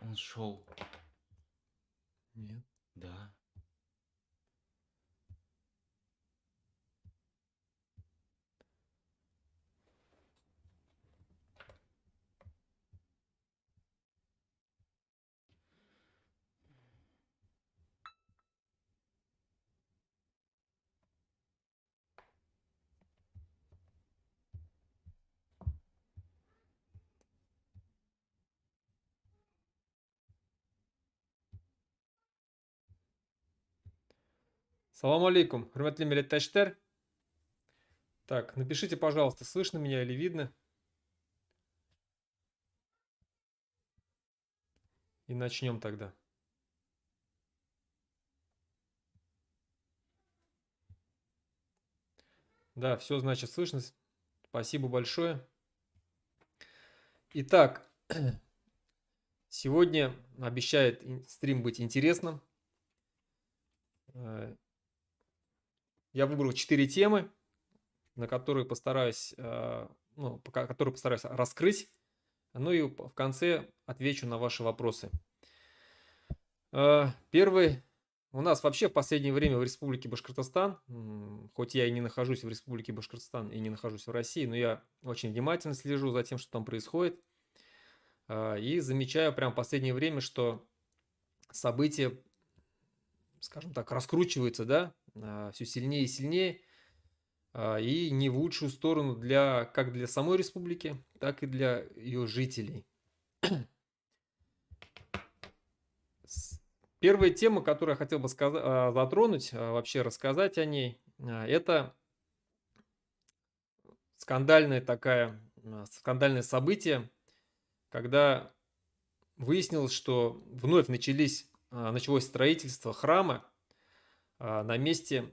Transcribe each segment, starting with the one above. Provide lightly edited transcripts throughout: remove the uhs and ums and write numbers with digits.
Он шел. Нет. Да. Салам алейкум, хурматлы милләттәшләр. Так, напишите, пожалуйста, слышно меня или видно. И начнем тогда. Да, все, значит, слышно. Спасибо большое. Итак, сегодня обещает стрим быть интересным. Я выбрал 4 темы, на которые постараюсь, которые постараюсь раскрыть. Ну и в конце отвечу на ваши вопросы. Первый. У нас вообще в последнее время в Республике Башкортостан, хоть я и не нахожусь в Республике Башкортостан и не нахожусь в России, но я очень внимательно слежу за тем, что там происходит. И замечаю прям в последнее время, что события, скажем так, раскручиваются, да, все сильнее и сильнее, и не в лучшую сторону как для самой республики, так и для ее жителей. Первая тема, которую я хотел бы затронуть, вообще рассказать о ней, это скандальное событие, когда выяснилось, что вновь началось строительство храма на месте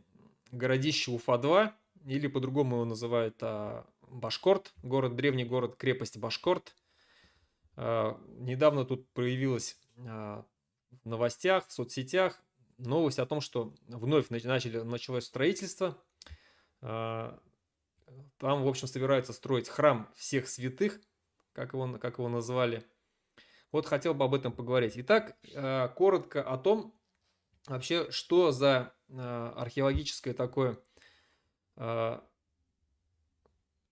городища Уфа-2, или по-другому его называют Башкорт, древний город, крепость Башкорт. Недавно тут появилась в новостях, в соцсетях новость о том, что вновь началось строительство. Там, в общем, собираются строить храм всех святых, как его назвали. Вот хотел бы об этом поговорить. Итак, коротко о том, вообще, что за археологическое такое, что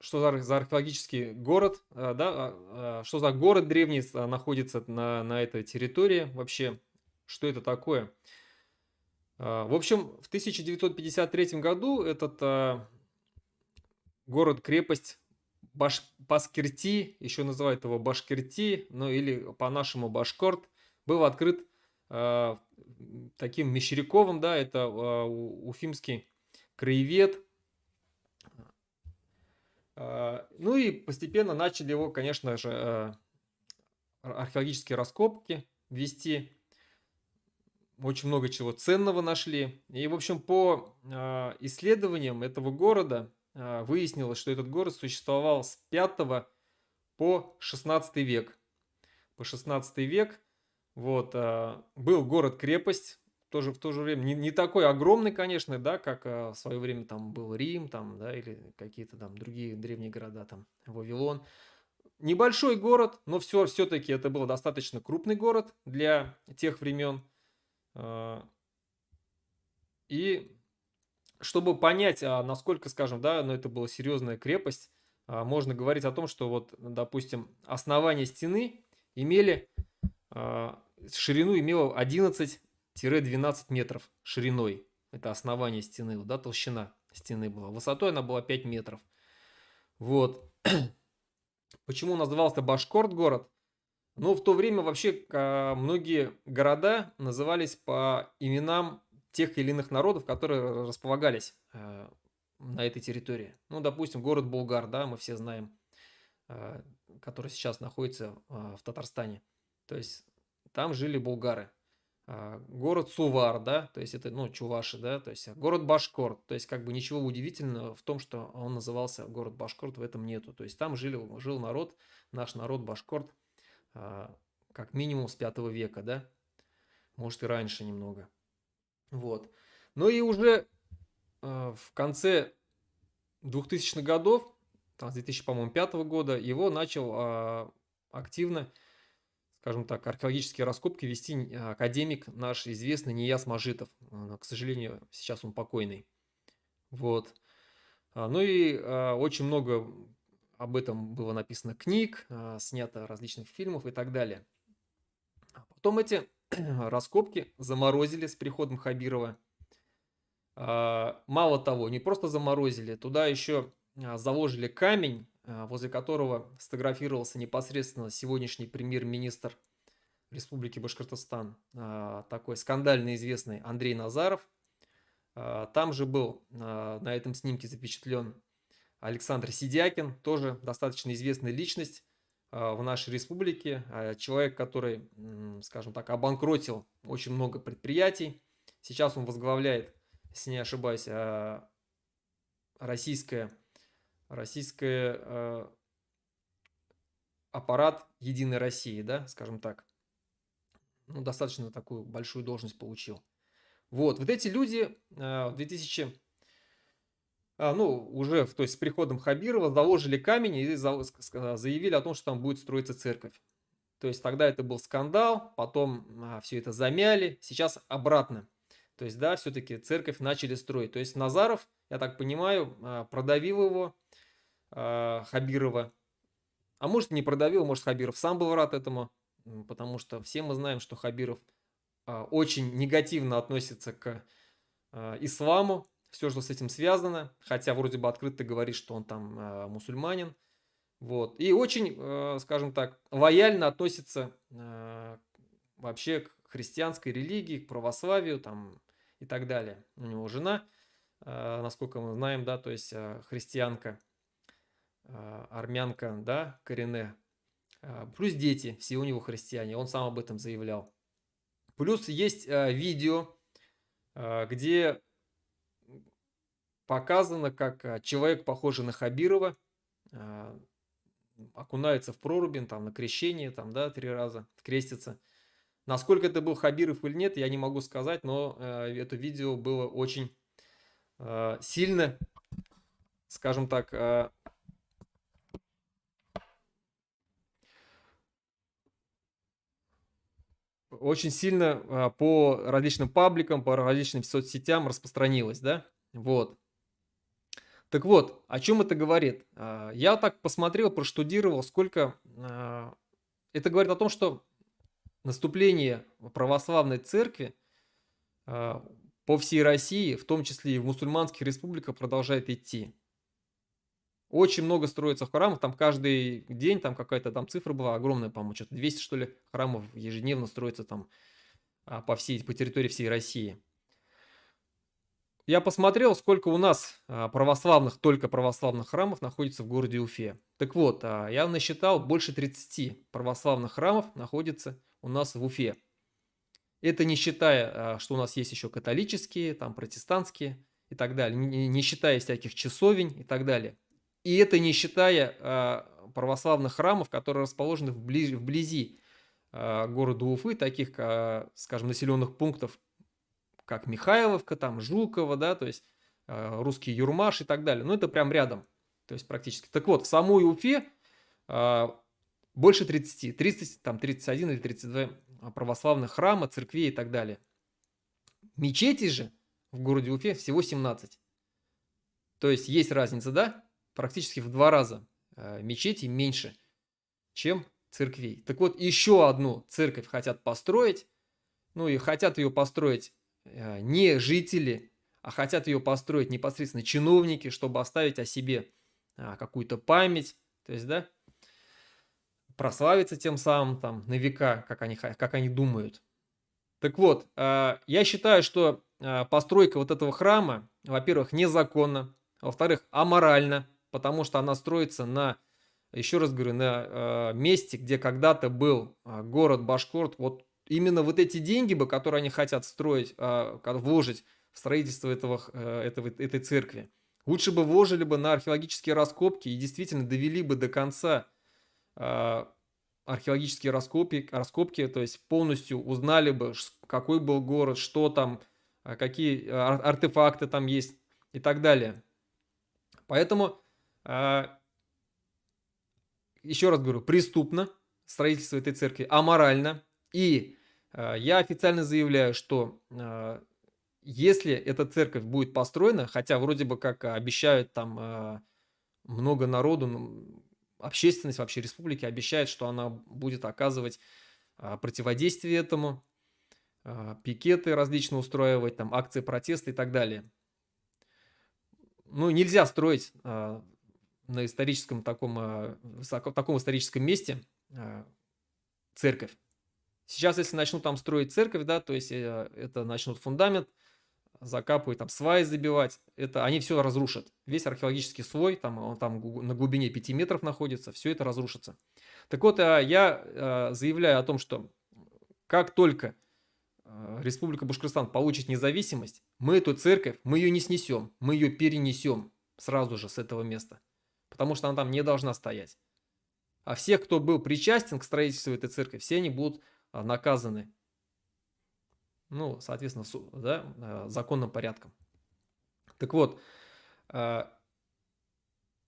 за археологический город, что за город древний находится на этой территории вообще, что это такое. В общем, в 1953 году этот город-крепость Баскерти, еще называют его Башкирти, ну или по-нашему Башкорт, был открыт таким Мещеряковым, да, это уфимский краевед. Ну и постепенно начали его, конечно же, археологические раскопки вести. Очень много чего ценного нашли. И, в общем, по исследованиям этого города выяснилось, что этот город существовал с 5 по 16 век. По 16 век вот, был город-крепость, тоже в то же время не такой огромный, конечно, да, как в свое время там был Рим, там, да, или какие-то там другие древние города, там, Вавилон. Небольшой город, но все-таки это был достаточно крупный город для тех времен. И чтобы понять, насколько, скажем, да, но это была серьезная крепость, можно говорить о том, что вот, допустим, основание стены ширину имело 11-12 метров шириной. Это основание стены, да, толщина стены была. Высотой она была 5 метров. Вот. Почему назывался Башкорт город? Ну, в то время вообще многие города назывались по именам тех или иных народов, которые располагались на этой территории. Ну, допустим, город Болгар, да, мы все знаем, который сейчас находится в Татарстане. То есть там жили болгары. Город Сувар, да, то есть это, ну, чуваши, да, то есть город Башкорт, то есть как бы ничего удивительного в том, что он назывался город Башкорт, в этом нету. То есть там жил народ, наш народ Башкорт, как минимум с 5 века, да, может и раньше немного. Вот. Ну и уже в конце 2000-х годов, там, с 2005 года, его начал активно скажем так, археологические раскопки вести академик наш известный Нияз Мажитов. К сожалению, сейчас он покойный. Вот. Ну и очень много об этом было написано книг, снято различных фильмов и так далее. Потом эти раскопки заморозили с приходом Хабирова. Мало того, не просто заморозили, туда еще заложили камень, возле которого сфотографировался непосредственно сегодняшний премьер-министр Республики Башкортостан, такой скандально известный Андрей Назаров. Там же был на этом снимке запечатлен Александр Сидякин, тоже достаточно известная личность в нашей республике. Человек, который, скажем так, обанкротил очень много предприятий. Сейчас он возглавляет, если не ошибаюсь, российское аппарат Единой России, да, скажем так. Ну, достаточно такую большую должность получил. Вот эти люди в 2000, уже, то есть с приходом Хабирова заложили камень и заявили о том, что там будет строиться церковь. То есть тогда это был скандал, потом все это замяли, сейчас обратно. То есть, да, все-таки церковь начали строить. То есть Назаров, я так понимаю, продавил его, Хабирова. А может, не продавил, может, Хабиров сам был рад этому, потому что все мы знаем, что Хабиров очень негативно относится к исламу, все, что с этим связано, хотя вроде бы открыто говорит, что он там мусульманин. Вот. И очень, скажем так, лояльно относится вообще к христианской религии, к православию там, и так далее. У него жена, насколько мы знаем, да, то есть христианка, армянка, да, коренная. Плюс дети, все у него христиане, он сам об этом заявлял. Плюс есть видео, где показано, как человек, похожий на Хабирова, окунается в проруби, там, на крещение, там, да, 3 раза крестится. Насколько это был Хабиров или нет, я не могу сказать, но это видео было очень сильно, скажем так, очень сильно по различным пабликам, по различным соцсетям распространилось, да, вот. Так вот, о чем это говорит? Я так посмотрел, проштудировал, сколько... Это говорит о том, что наступление православной церкви по всей России, в том числе и в мусульманских республиках, продолжает идти. Очень много строится храмов, там каждый день там какая-то там цифра была огромная, по-моему, что-то 200, что ли, храмов ежедневно строится там по территории всей России. Я посмотрел, сколько у нас только православных храмов находится в городе Уфе. Так вот, я насчитал, больше 30 православных храмов находится у нас в Уфе. Это не считая, что у нас есть еще католические, там протестантские и так далее, не считая всяких часовень и так далее. И это не считая православных храмов, которые расположены вблизи города Уфы, таких, скажем, населенных пунктов, как Михайловка, там Жуково, да, то есть русский Юрмаш и так далее. Ну, это прям рядом, то есть практически. Так вот, в самой Уфе больше 30, там 31 или 32 православных храма, церквей и так далее. Мечетей же в городе Уфе всего 17. То есть есть разница, да? Практически в 2 раза мечетей меньше, чем церквей. Так вот, еще одну церковь хотят построить, ну и хотят ее построить не жители, а хотят ее построить непосредственно чиновники, чтобы оставить о себе какую-то память, то есть, да, прославиться тем самым там на века, как они думают. Так вот, я считаю, что постройка вот этого храма, во-первых, незаконна, во-вторых, аморальна, потому что она строится на, еще раз говорю, на месте, где когда-то был город Башкорт. Вот именно вот эти деньги, которые они хотят строить, вложить в строительство этой церкви, лучше бы вложили бы на археологические раскопки и действительно довели бы до конца археологические раскопки, то есть полностью узнали бы, какой был город, что там, какие артефакты там есть и так далее. Поэтому, еще раз говорю, преступно строительство этой церкви аморально. И я официально заявляю, что если эта церковь будет построена, хотя вроде бы как обещают там много народу, ну, общественность вообще республики обещает, что она будет оказывать противодействие этому, пикеты различные устраивать, там акции протеста и так далее. Ну, нельзя строить на историческом таком, таком историческом месте церковь. Сейчас, если начнут там строить церковь, да, то есть это начнут фундамент, закапывать, там сваи забивать, это они все разрушат. Весь археологический слой, там, он там на глубине 5 метров находится, все это разрушится. Так вот, я заявляю о том, что как только Республика Башкортостан получит независимость, мы эту церковь, мы ее не снесем, мы ее перенесем сразу же с этого места, потому что она там не должна стоять. А всех, кто был причастен к строительству этой церкви, все они будут наказаны, ну, соответственно, да, законным порядком. Так вот,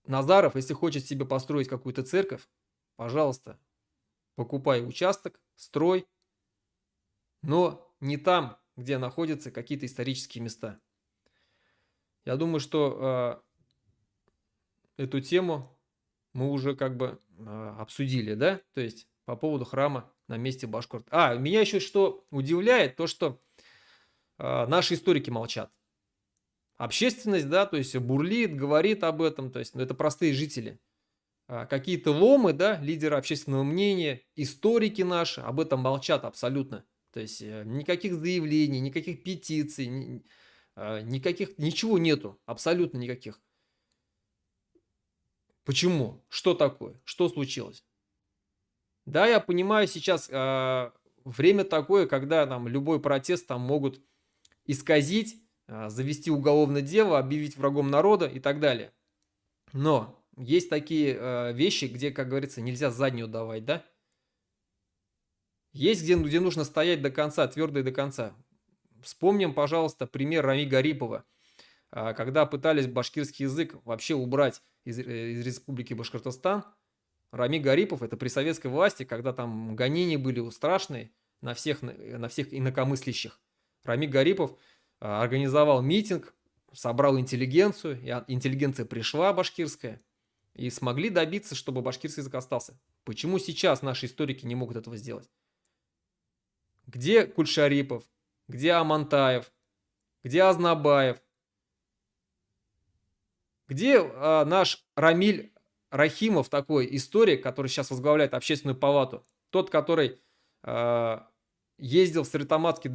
Назаров, если хочет себе построить какую-то церковь, пожалуйста, покупай участок, строй, но не там, где находятся какие-то исторические места. Я думаю, что эту тему мы уже как бы обсудили, да, то есть по поводу храма на месте Башкорт. Меня еще что удивляет, то что наши историки молчат. Общественность, да, то есть бурлит, говорит об этом, то есть это простые жители. Какие-то ломы, да, лидеры общественного мнения, историки наши об этом молчат абсолютно. То есть никаких заявлений, никаких петиций, никаких, ничего нету, абсолютно никаких. Почему? Что такое? Что случилось? Да, я понимаю, сейчас время такое, когда там любой протест там могут исказить, завести уголовное дело, объявить врагом народа и так далее. Но есть такие вещи, где, как говорится, нельзя заднюю давать, да? Есть где нужно стоять до конца, твердо и до конца. Вспомним, пожалуйста, пример Рами Гарипова, когда пытались башкирский язык вообще убрать из Республики Башкортостан. Рами Гарипов, это при советской власти, когда там гонения были страшные на всех инакомыслящих. Рами Гарипов организовал митинг, собрал интеллигенцию, и интеллигенция пришла башкирская, и смогли добиться, чтобы башкирский язык остался. Почему сейчас наши историки не могут этого сделать? Где Кульшарипов? Где Амантаев? Где Азнабаев? Где наш Рамиль Рахимов, такой историк, который сейчас возглавляет общественную палату? Тот, который ездил в Стерлитамакский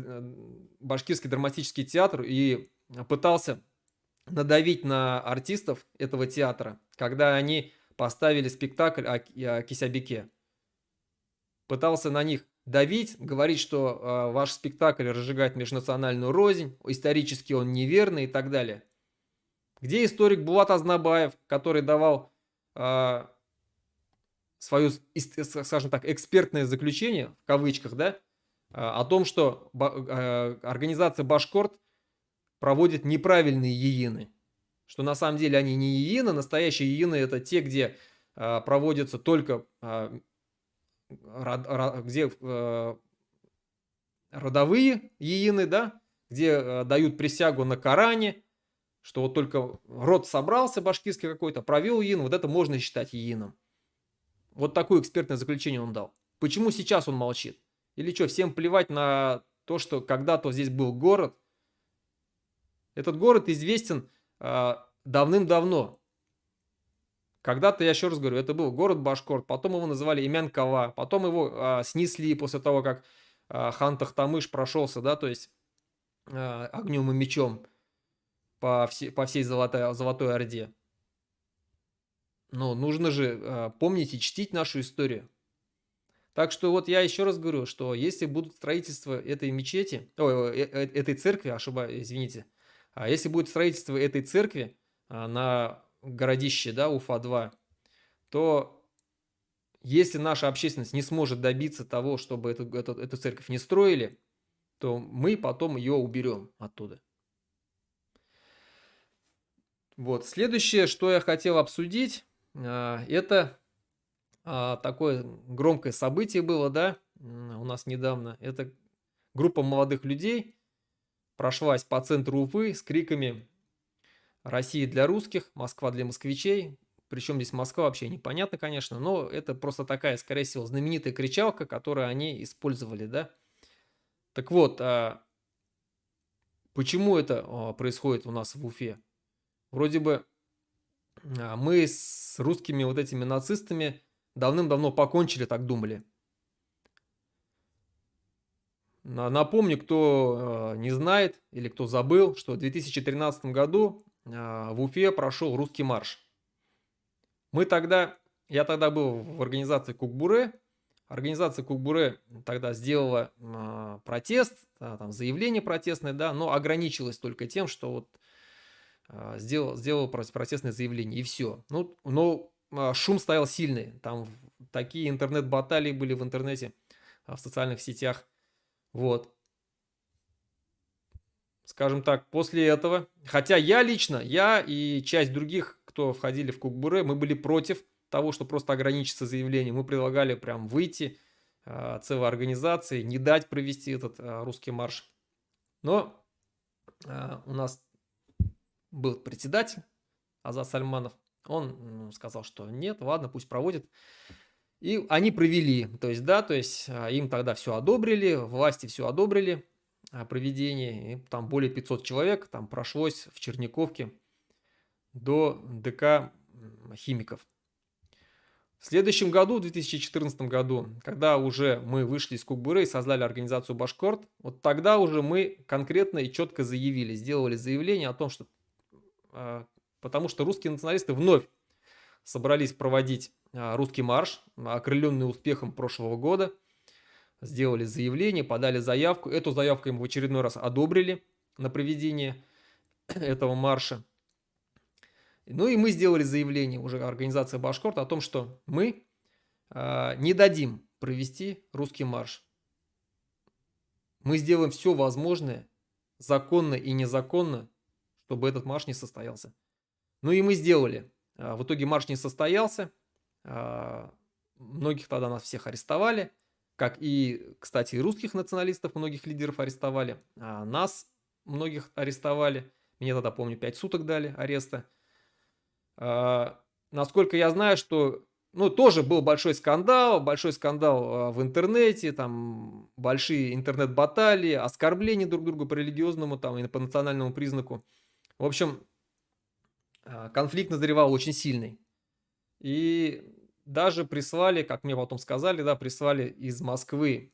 башкирский драматический театр и пытался надавить на артистов этого театра, когда они поставили спектакль о Кисябеке. Пытался на них давить, говорить, что ваш спектакль разжигает межнациональную рознь, исторически он неверный и так далее. Где историк Булат Азнабаев, который давал свое, скажем так, экспертное заключение, в кавычках, да, о том, что организация Башкорт проводит неправильные иены. Что на самом деле они не иены, настоящие иены это те, где проводятся только где родовые иены, да, где дают присягу на Коране, что вот только род собрался башкирский какой-то, провел иену, вот это можно считать иеном. Вот такое экспертное заключение он дал. Почему сейчас он молчит? Или что, всем плевать на то, что когда-то здесь был город? Этот город известен давным-давно. Когда-то, я еще раз говорю, это был город Башкорт, потом его называли Имян-Кала, потом его снесли после того, как хан Тахтамыш прошелся, да, то есть огнем и мечом по всей Золотой Орде. Но нужно же помнить и чтить нашу историю. Так что вот я еще раз говорю, что если будут строительство этой мечети, этой церкви, извините, если будет строительство этой церкви на городище, да, Уфа-2, то если наша общественность не сможет добиться того, чтобы эту церковь не строили, то мы потом ее уберем оттуда. Вот. Следующее, что я хотел обсудить, это такое громкое событие было, да, у нас недавно. Это группа молодых людей прошлась по центру Уфы с криками «Россия для русских, Москва для москвичей». Причем здесь Москва вообще непонятно, конечно, но это просто такая, скорее всего, знаменитая кричалка, которую они использовали, да. Так вот, почему это происходит у нас в Уфе? Вроде бы мы с русскими вот этими нацистами давным-давно покончили, так думали. Напомню, кто не знает или кто забыл, что в 2013 году в Уфе прошел русский марш. Я тогда был в организации Кукбуре. Организация Кукбуре тогда сделала протест, там заявление протестное, да, но ограничилась только тем, что вот сделал протестное заявление и все. Ну, но шум стоял сильный. Там такие интернет-баталии были в интернете, в социальных сетях. Вот. Скажем так, после этого, хотя я лично, я и часть других, кто входили в Кукбуре, мы были против того, что просто ограничиться заявлением. Мы предлагали прям выйти целой организации, не дать провести этот русский марш. Но у нас был председатель Азат Сальманов. Он сказал, что нет, ладно, пусть проводят. И они провели. То есть им тогда все одобрили, власти все одобрили проведение. И там более 500 человек там прошлось в Черниковке до ДК химиков. В следующем году, в 2014 году, когда уже мы вышли из Кукбуры и создали организацию Башкорт, вот тогда уже мы конкретно и четко заявили, сделали заявление о том, что потому что русские националисты вновь собрались проводить русский марш, окрыленный успехом прошлого года, сделали заявление, подали заявку. Эту заявку им в очередной раз одобрили на проведение этого марша. Ну и мы сделали заявление, уже организация Башкорт, о том, что мы не дадим провести русский марш. Мы сделаем все возможное, законно и незаконно, чтобы этот марш не состоялся. Ну и мы сделали. В итоге марш не состоялся. Многих тогда нас всех арестовали. Как и, кстати, и русских националистов, многих лидеров арестовали. Нас многих арестовали. Мне тогда, помню, 5 суток дали ареста. Насколько я знаю, что тоже был большой скандал в интернете, там большие интернет-баталии, оскорбления друг друга по религиозному там, и по национальному признаку. В общем, конфликт назревал очень сильный. И даже прислали, как мне потом сказали, да, прислали из Москвы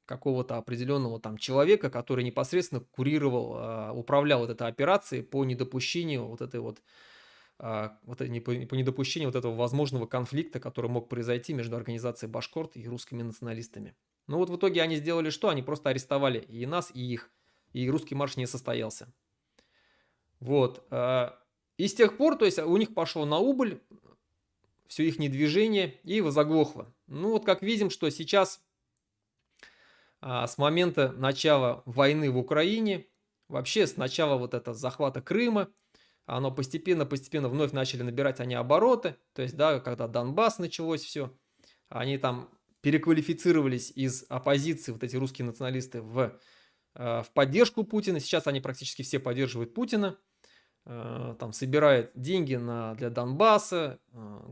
какого-то определенного там человека, который непосредственно курировал, управлял вот этой операцией по недопущению по недопущению вот этого возможного конфликта, который мог произойти между организацией Башкорт и русскими националистами. Ну вот в итоге они сделали что? Они просто арестовали и нас, и их. И русский марш не состоялся. Вот. И с тех пор, то есть у них пошло на убыль все их движение и заглохло. Ну вот как видим, что сейчас с момента начала войны в Украине, вообще с начала вот этого захвата Крыма, оно постепенно вновь начали набирать они обороты. То есть, да, когда Донбасс началось все, они там переквалифицировались из оппозиции, вот эти русские националисты, в поддержку Путина. Сейчас они практически все поддерживают Путина. Там собирают деньги для Донбасса,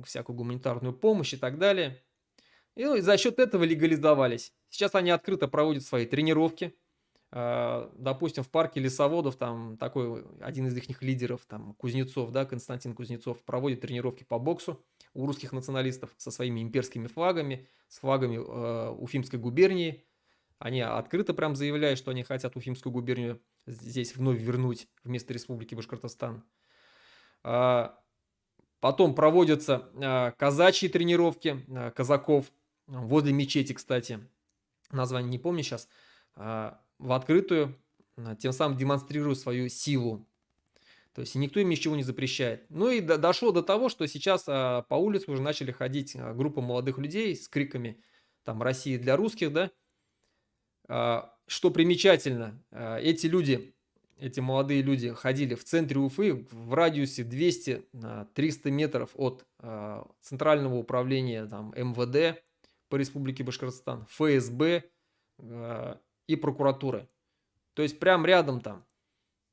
всякую гуманитарную помощь и так далее. И за счет этого легализовались. Сейчас они открыто проводят свои тренировки. Допустим, в парке лесоводов, там такой один из их лидеров, там Кузнецов, да, Константин Кузнецов, проводит тренировки по боксу у русских националистов со своими имперскими флагами, с флагами Уфимской губернии. Они открыто прям заявляют, что они хотят Уфимскую губернию здесь вновь вернуть вместо Республики Башкортостан. Потом проводятся казачьи тренировки казаков возле мечети, кстати. Название не помню сейчас. В открытую, тем самым демонстрируя свою силу. То есть никто им ничего не запрещает. Ну и дошло до того, что сейчас по улице уже начали ходить группа молодых людей с криками там «Россия для русских», да. Что примечательно, эти люди эти молодые люди ходили в центре Уфы в радиусе 200-300 метров от Центрального управления там, МВД по Республике Башкортостан, ФСБ и прокуратуры. То есть прям рядом там.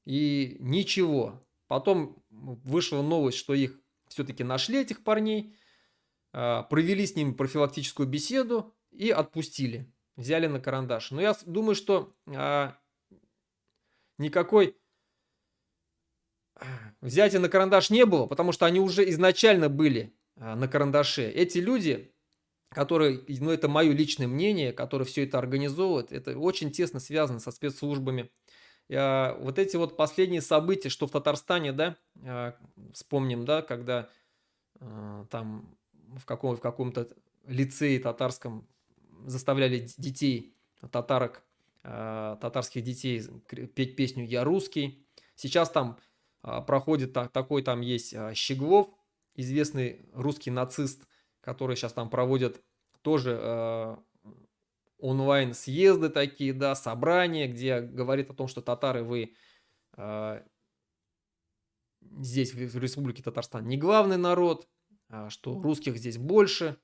И ничего. Потом вышла новость, что их все-таки нашли, этих парней, провели с ними профилактическую беседу и отпустили. Взяли на карандаш. Но я думаю, что никакой взятия на карандаш не было, потому что они уже изначально были на карандаше. Эти люди, которые, ну это мое личное мнение, которые все это организовывают, это очень тесно связано со спецслужбами. Вот эти вот последние события, что в Татарстане, да, вспомним, да, когда там в каком-то лицее татарском заставляли детей, татарских детей петь песню «Я русский». Сейчас там проходит такой, там есть Щеглов, известный русский нацист, который сейчас там проводит тоже онлайн-съезды такие, да, собрания, где говорит о том, что татары вы здесь, в Республике Татарстан, не главный народ, что русских здесь больше,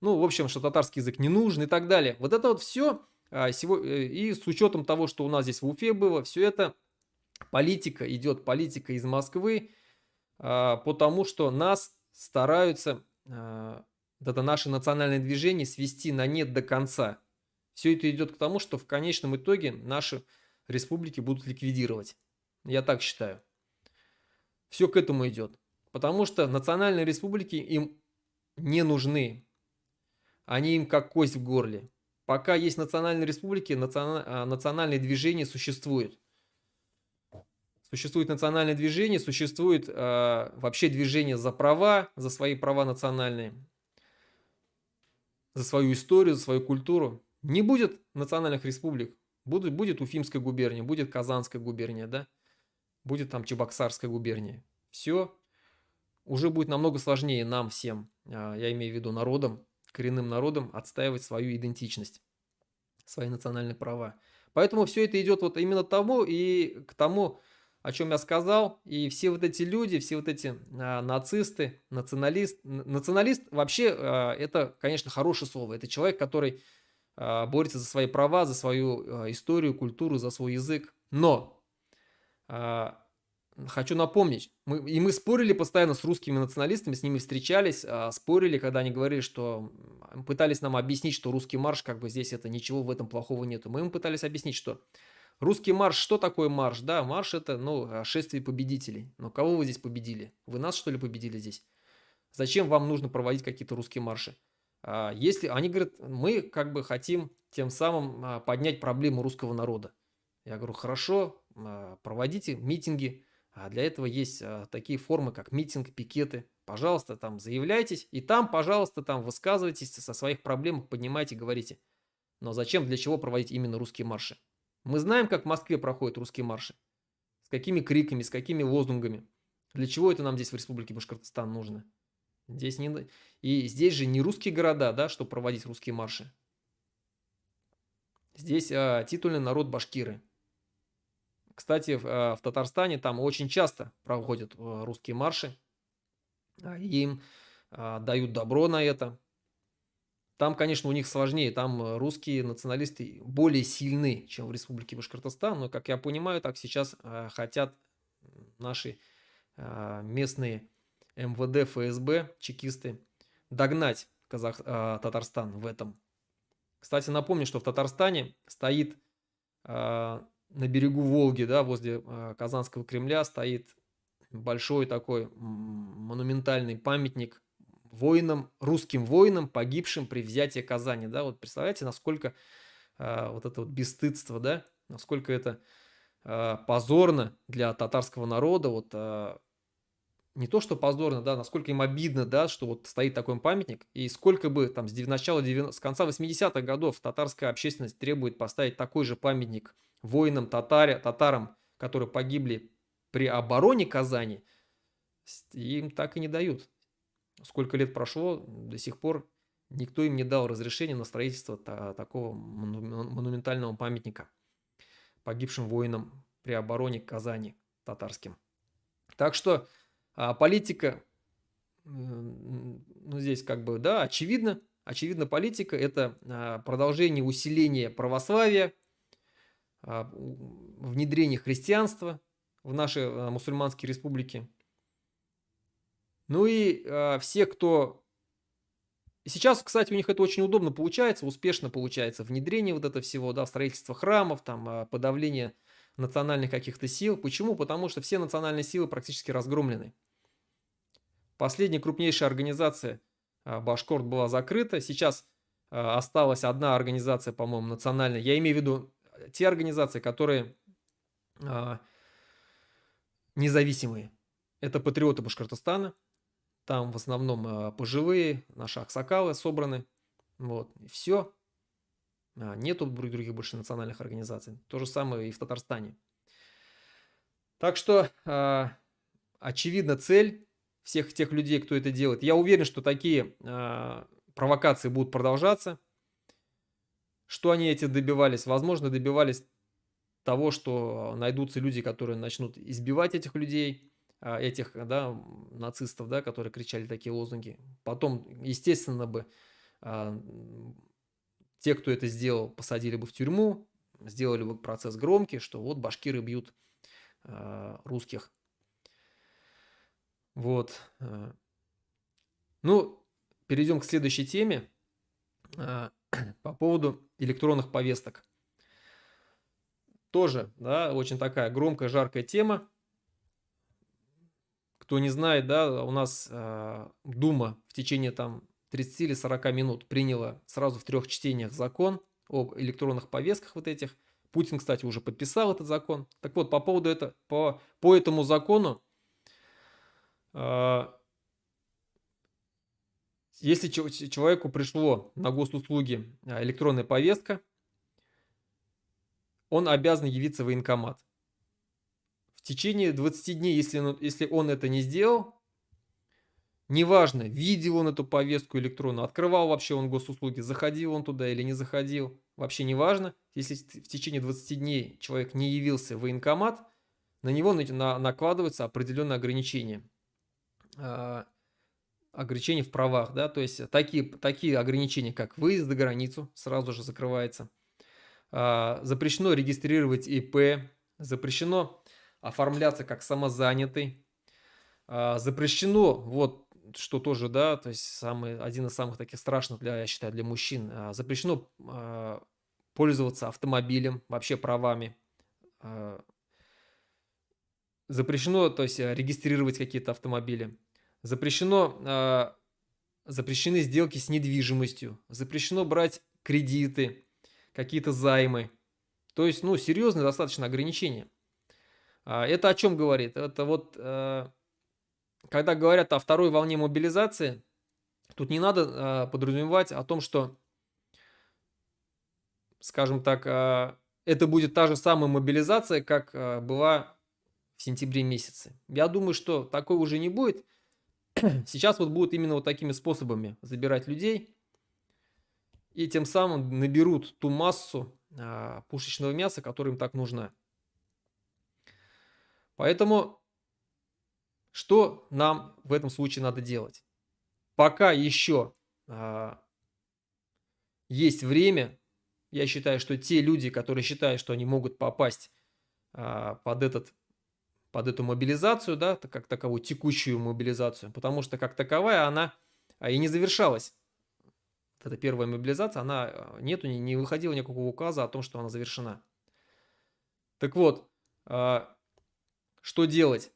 ну, в общем, что татарский язык не нужен и так далее. Вот это вот все, и с учетом того, что у нас здесь в Уфе было, все это политика, идет политика из Москвы, потому что нас стараются, это наше национальное движение, свести на нет до конца. Все это идет к тому, что в конечном итоге наши республики будут ликвидировать. Я так считаю. Все к этому идет. Потому что национальные республики им не нужны. Они им как кость в горле. Пока есть национальные республики, национальные движения существуют. Существует национальное движение, существует вообще движение за права, за свои права национальные, за свою историю, за свою культуру. Не будет национальных республик. Будет Уфимская губерния, будет Казанская губерния, да? Будет там Чебоксарская губерния. Все уже будет намного сложнее нам всем, я имею в виду народам, коренным народам, отстаивать свою идентичность, свои национальные права. Поэтому все это идет вот именно к тому, о чем я сказал. И все вот эти люди, все вот эти нацисты, националист вообще это, конечно, хорошее слово. Это человек, который борется за свои права, за свою историю, культуру, за свой язык. Но хочу напомнить, мы спорили постоянно с русскими националистами, с ними встречались, спорили, когда они говорили, что пытались нам объяснить, что русский марш, как бы здесь это ничего в этом плохого нету. Мы им пытались объяснить, что русский марш, что такое марш? Да, марш это, ну, шествие победителей. Но кого вы здесь победили? Вы нас, что ли, победили здесь? Зачем вам нужно проводить какие-то русские марши? Если они говорят, мы как бы хотим тем самым поднять проблему русского народа. Я говорю, хорошо, проводите митинги. А для этого есть такие формы, как митинг, пикеты. Пожалуйста, там заявляйтесь. И там, пожалуйста, там высказывайтесь со своих проблем, поднимайте, говорите. Но зачем, для чего проводить именно русские марши? Мы знаем, как в Москве проходят русские марши. С какими криками, с какими лозунгами. Для чего это нам здесь в Республике Башкортостан нужно? Здесь не... И здесь же не русские города, да, чтобы проводить русские марши. Здесь титульный народ башкиры. Кстати, в Татарстане там очень часто проходят русские марши. Им дают добро на это. Там, конечно, у них сложнее. Там русские националисты более сильны, чем в Республике Башкортостан. Но, как я понимаю, так сейчас хотят наши местные МВД, ФСБ, чекисты догнать Татарстан в этом. Кстати, напомню, что в Татарстане стоит на берегу Волги, да, возле Казанского Кремля стоит большой такой монументальный памятник воинам, русским воинам, погибшим при взятии Казани. Да, вот представляете, насколько вот это вот бесстыдство, да, насколько это позорно для татарского народа, вот не то, что позорно, да, насколько им обидно, да, что вот стоит такой памятник, и сколько бы там с конца 80-х годов татарская общественность требует поставить такой же памятник воинам, татарам, которые погибли при обороне Казани, им так и не дают. Сколько лет прошло, до сих пор никто им не дал разрешения на строительство такого монументального памятника погибшим воинам при обороне Казани татарским. Так что политика, ну здесь как бы, да, очевидно политика – это продолжение усиления православия, внедрение христианства в наши мусульманские республики. Ну и все, кто... Сейчас, кстати, у них это очень удобно получается, успешно получается внедрение вот этого всего, да, строительство храмов, там, подавление национальных каких-то сил. Почему? Потому что все национальные силы практически разгромлены. Последняя крупнейшая организация Башкорт была закрыта. Сейчас осталась одна организация, по-моему, национальная. Я имею в виду те организации, которые независимые. Это патриоты Башкортостана. Там в основном пожилые, наши аксакалы собраны. Вот, и все. Нету других больше национальных организаций. То же самое и в Татарстане. Так что, очевидно, цель всех тех людей, кто это делает. Я уверен, что такие провокации будут продолжаться. Что они эти добивались? Возможно, добивались того, что найдутся люди, которые начнут избивать этих людей, этих, да, нацистов, да, которые кричали такие лозунги. Потом, естественно, бы те, кто это сделал, посадили бы в тюрьму, сделали бы процесс громкий, что вот башкиры бьют русских. Вот. Ну, перейдем к следующей теме по поводу электронных повесток. Тоже, да, очень такая громкая, жаркая тема. Кто не знает, да, у нас Дума в течение там 30 или 40 минут приняла сразу в 3 чтениях закон об электронных повестках вот этих. Путин, кстати, уже подписал этот закон. Так вот, по поводу этого, по этому закону, если человеку пришло на госуслуги электронная повестка, он обязан явиться в военкомат. В течение 20 дней, если он это не сделал, неважно, видел он эту повестку электронную, открывал вообще он госуслуги, заходил он туда или не заходил, вообще неважно. Если в течение 20 дней человек не явился в военкомат, на него накладываются определенные ограничения. Ограничения в правах, да, то есть такие ограничения, как выезд за границу, сразу же закрывается. Запрещено регистрировать ИП, запрещено оформляться как самозанятый, запрещено, вот что тоже, да, то есть один из самых таких страшных, я считаю, для мужчин, запрещено пользоваться автомобилем, вообще правами, запрещено, то есть регистрировать какие-то автомобили, запрещены сделки с недвижимостью, запрещено брать кредиты, какие-то займы. То есть, ну, серьезные достаточно ограничения. Это о чем говорит? Это вот, когда говорят о второй волне мобилизации, тут не надо подразумевать о том, что, скажем так, это будет та же самая мобилизация, как была в сентябре месяце. Я думаю, что такой уже не будет. Сейчас вот будут именно вот такими способами забирать людей, и тем самым наберут ту массу пушечного мяса, которая им так нужна. Поэтому что нам в этом случае надо делать? Пока еще есть время, я считаю, что те люди, которые считают, что они могут попасть под эту мобилизацию, да, как таковую текущую мобилизацию, потому что как таковая она и не завершалась. Эта первая мобилизация, она не выходило никакого указа о том, что она завершена. Так вот, что делать?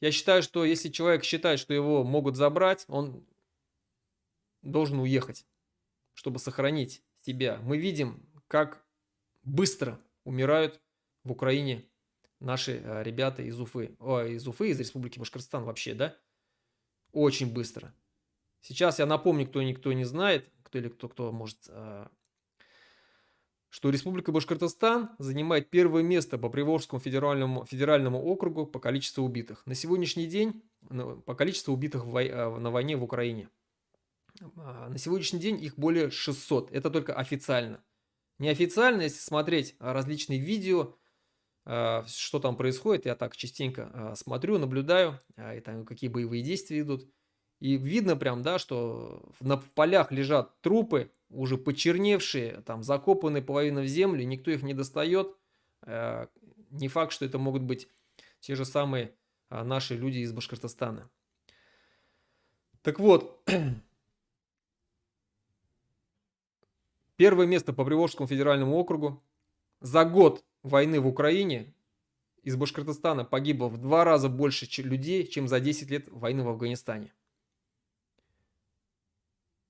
Я считаю, что если человек считает, что его могут забрать, он должен уехать, чтобы сохранить себя. Мы видим, как быстро умирают в Украине наши ребята из Уфы. Из Республики Башкортостан вообще, да? Очень быстро. Сейчас я напомню, никто не знает, кто может, что Республика Башкортостан занимает первое место по Приволжскому федеральному округу по количеству убитых. На сегодняшний день по количеству убитых на войне в Украине. На сегодняшний день их более 600. Это только официально. Неофициально, если смотреть различные видео, что там происходит. Я так частенько смотрю, наблюдаю, и там какие боевые действия идут. И видно прям, да, что в полях лежат трупы, уже почерневшие, там закопанные половина в землю, никто их не достает. Э, Не факт, что это могут быть те же самые наши люди из Башкортостана. Так вот, первое место по Приволжскому федеральному округу. За год войны в Украине из Башкортостана погибло в 2 раза больше людей, чем за 10 лет войны в Афганистане.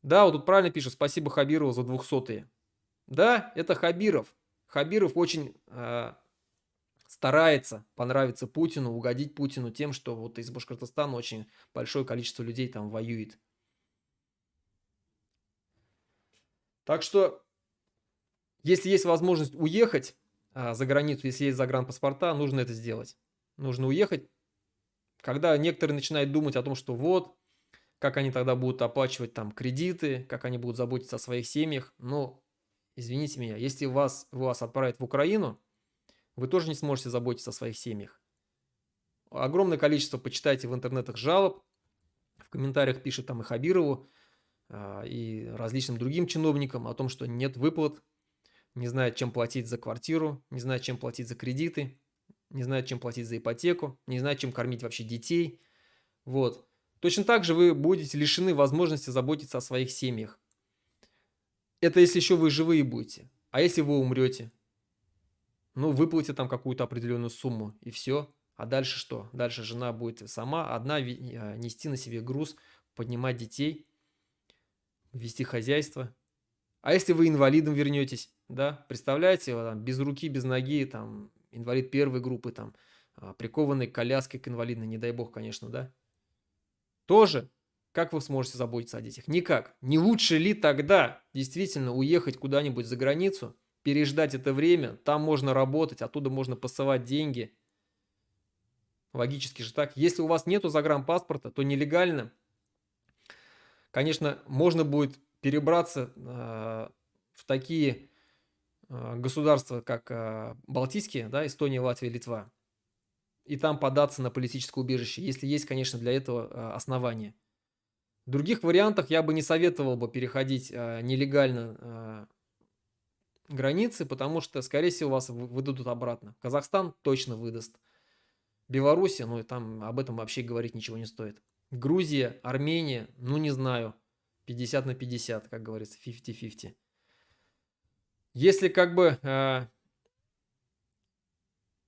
Да, вот тут правильно пишут, спасибо Хабирову за 200-е. Да, это Хабиров. Хабиров очень старается понравиться Путину, угодить Путину тем, что вот из Башкортостана очень большое количество людей там воюет. Так что, если есть возможность уехать за границу, если есть загранпаспорта, нужно это сделать. Нужно уехать. Когда некоторые начинают думать о том, что вот, как они тогда будут оплачивать там кредиты, как они будут заботиться о своих семьях. Но, извините меня, если вас отправят в Украину, вы тоже не сможете заботиться о своих семьях. Огромное количество, почитайте в интернетах жалоб, в комментариях пишет там и Хабирову, и различным другим чиновникам о том, что нет выплат, не знают, чем платить за квартиру, не знают, чем платить за кредиты, не знают, чем платить за ипотеку, не знают, чем кормить вообще детей. Вот. Точно так же вы будете лишены возможности заботиться о своих семьях. Это если еще вы живые будете. А если вы умрете? Ну, выплатите там какую-то определенную сумму, и все. А дальше что? Дальше жена будет сама одна нести на себе груз, поднимать детей, вести хозяйство. А если вы инвалидом вернетесь, да, представляете, вот там, без руки, без ноги, там, инвалид первой группы, там, прикованный к коляске к инвалидной, не дай бог, конечно, да, тоже, как вы сможете заботиться о детях? Никак. Не лучше ли тогда действительно уехать куда-нибудь за границу, переждать это время, там можно работать, оттуда можно посылать деньги. Логически же так. Если у вас нету загранпаспорта, то нелегально, конечно, можно будет перебраться в такие государства, как Балтийские, да, Эстония, Латвия, Литва, и там податься на политическое убежище, если есть, конечно, для этого основания. В других вариантах я бы не советовал бы переходить нелегально границы, потому что, скорее всего, вас выдадут обратно. Казахстан точно выдаст. Белоруссия, ну и там об этом вообще говорить ничего не стоит. Грузия, Армения, ну не знаю, 50 на 50, как говорится, 50-50. Если как бы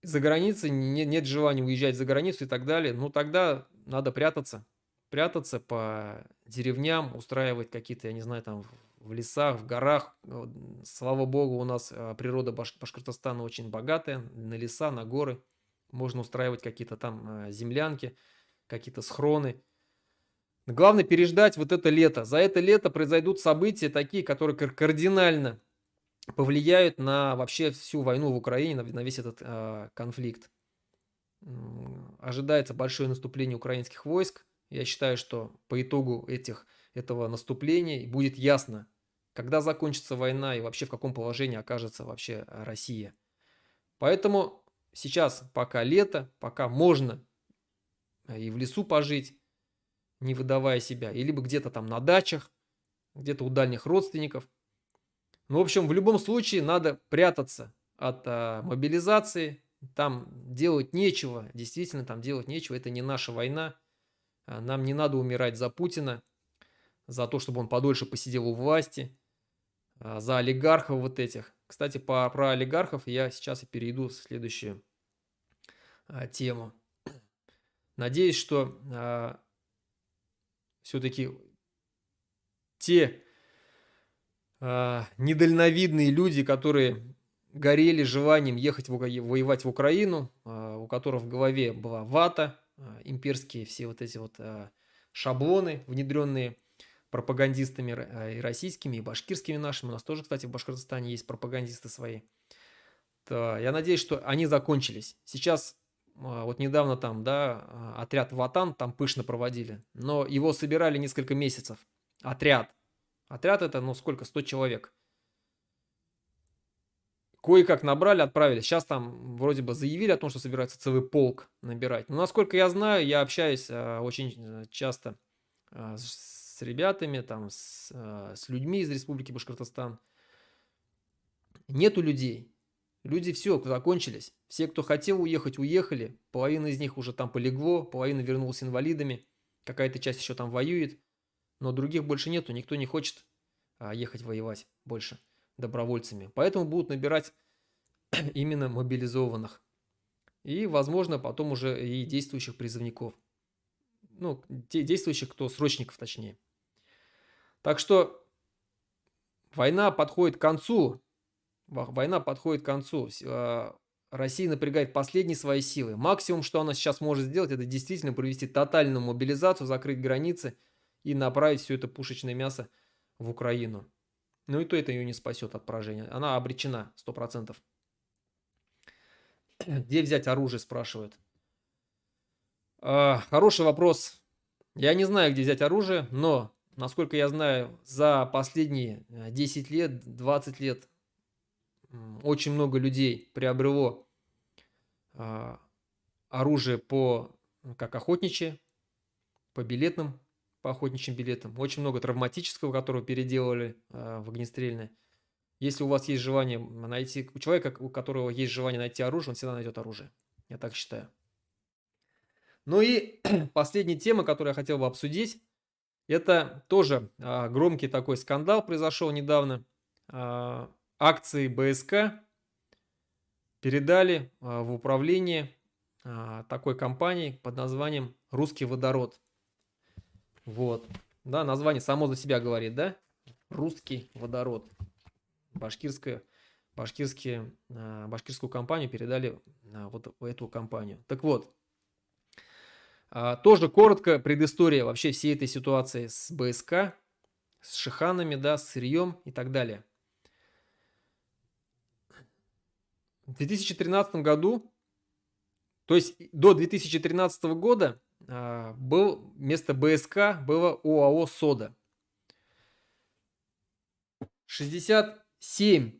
за границей нет желания уезжать за границу и так далее, ну тогда надо прятаться. Прятаться по деревням, устраивать какие-то, я не знаю, там в лесах, в горах. Слава богу, у нас природа Башкортостана очень богатая, на леса, на горы. Можно устраивать какие-то там землянки, какие-то схроны. Главное переждать вот это лето. За это лето произойдут события такие, которые кардинально повлияют на вообще всю войну в Украине, на весь этот конфликт. Ожидается большое наступление украинских войск. Я считаю, что по итогу этого наступления будет ясно, когда закончится война и вообще в каком положении окажется вообще Россия. Поэтому сейчас пока лето, пока можно и в лесу пожить, не выдавая себя, и либо где-то там на дачах, где-то у дальних родственников. Ну, в общем, в любом случае надо прятаться от мобилизации, там делать нечего, действительно там делать нечего, это не наша война. Нам не надо умирать за Путина, за то, чтобы он подольше посидел у власти, за олигархов вот этих. Кстати, про олигархов я сейчас и перейду в следующую тему. Надеюсь, что все-таки те недальновидные люди, которые горели желанием ехать воевать в Украину, у которых в голове была вата, имперские все вот эти вот шаблоны, внедренные пропагандистами и российскими, и башкирскими нашими. У нас тоже, кстати, в Башкортостане есть пропагандисты свои. То я надеюсь, что они закончились. Сейчас, вот недавно там, да, отряд Ватан там пышно проводили, но его собирали несколько месяцев. Отряд. Отряд это, ну сколько, 100 человек. кое-как набрали, отправили. Сейчас там вроде бы заявили о том, что собирается целый полк набирать. Но насколько я знаю, я общаюсь очень часто с ребятами, там, с людьми из Республики Башкортостан. Нету людей. Люди все, закончились. Все, кто хотел уехать, уехали. Половина из них уже там полегло, половина вернулась инвалидами. Какая-то часть еще там воюет. Но других больше нету. Никто не хочет ехать воевать больше добровольцами. Поэтому будут набирать именно мобилизованных. И, возможно, потом уже и действующих призывников. Ну, те действующих, кто срочников точнее. Так что война подходит к концу. Война подходит к концу. Россия напрягает последние свои силы. Максимум, что она сейчас может сделать, это действительно провести тотальную мобилизацию, закрыть границы и направить все это пушечное мясо в Украину. Ну и то это ее не спасет от поражения. Она обречена 100%. Где взять оружие, спрашивают. Хороший вопрос. Я не знаю, где взять оружие, но, насколько я знаю, за последние 10 лет, 20 лет очень много людей приобрело оружие как охотничье, по билетным, по охотничьим билетам. Очень много травматического, которого переделывали в огнестрельное. Если у вас есть желание найти, у человека, у которого есть желание найти оружие, он всегда найдет оружие. Я так считаю. Ну и последняя тема, которую я хотел бы обсудить, это тоже громкий такой скандал произошел недавно. Акции БСК передали в управление такой компании под названием «Русский водород». Вот. Да, название само за себя говорит, да? «Русский водород». Башкирскую компанию передали вот в эту компанию. Так вот, тоже коротко предыстория вообще всей этой ситуации с БСК, с шиханами, да, с сырьем и так далее. В 2013 году, то есть до 2013 года, вместо БСК было ОАО «Сода». 67,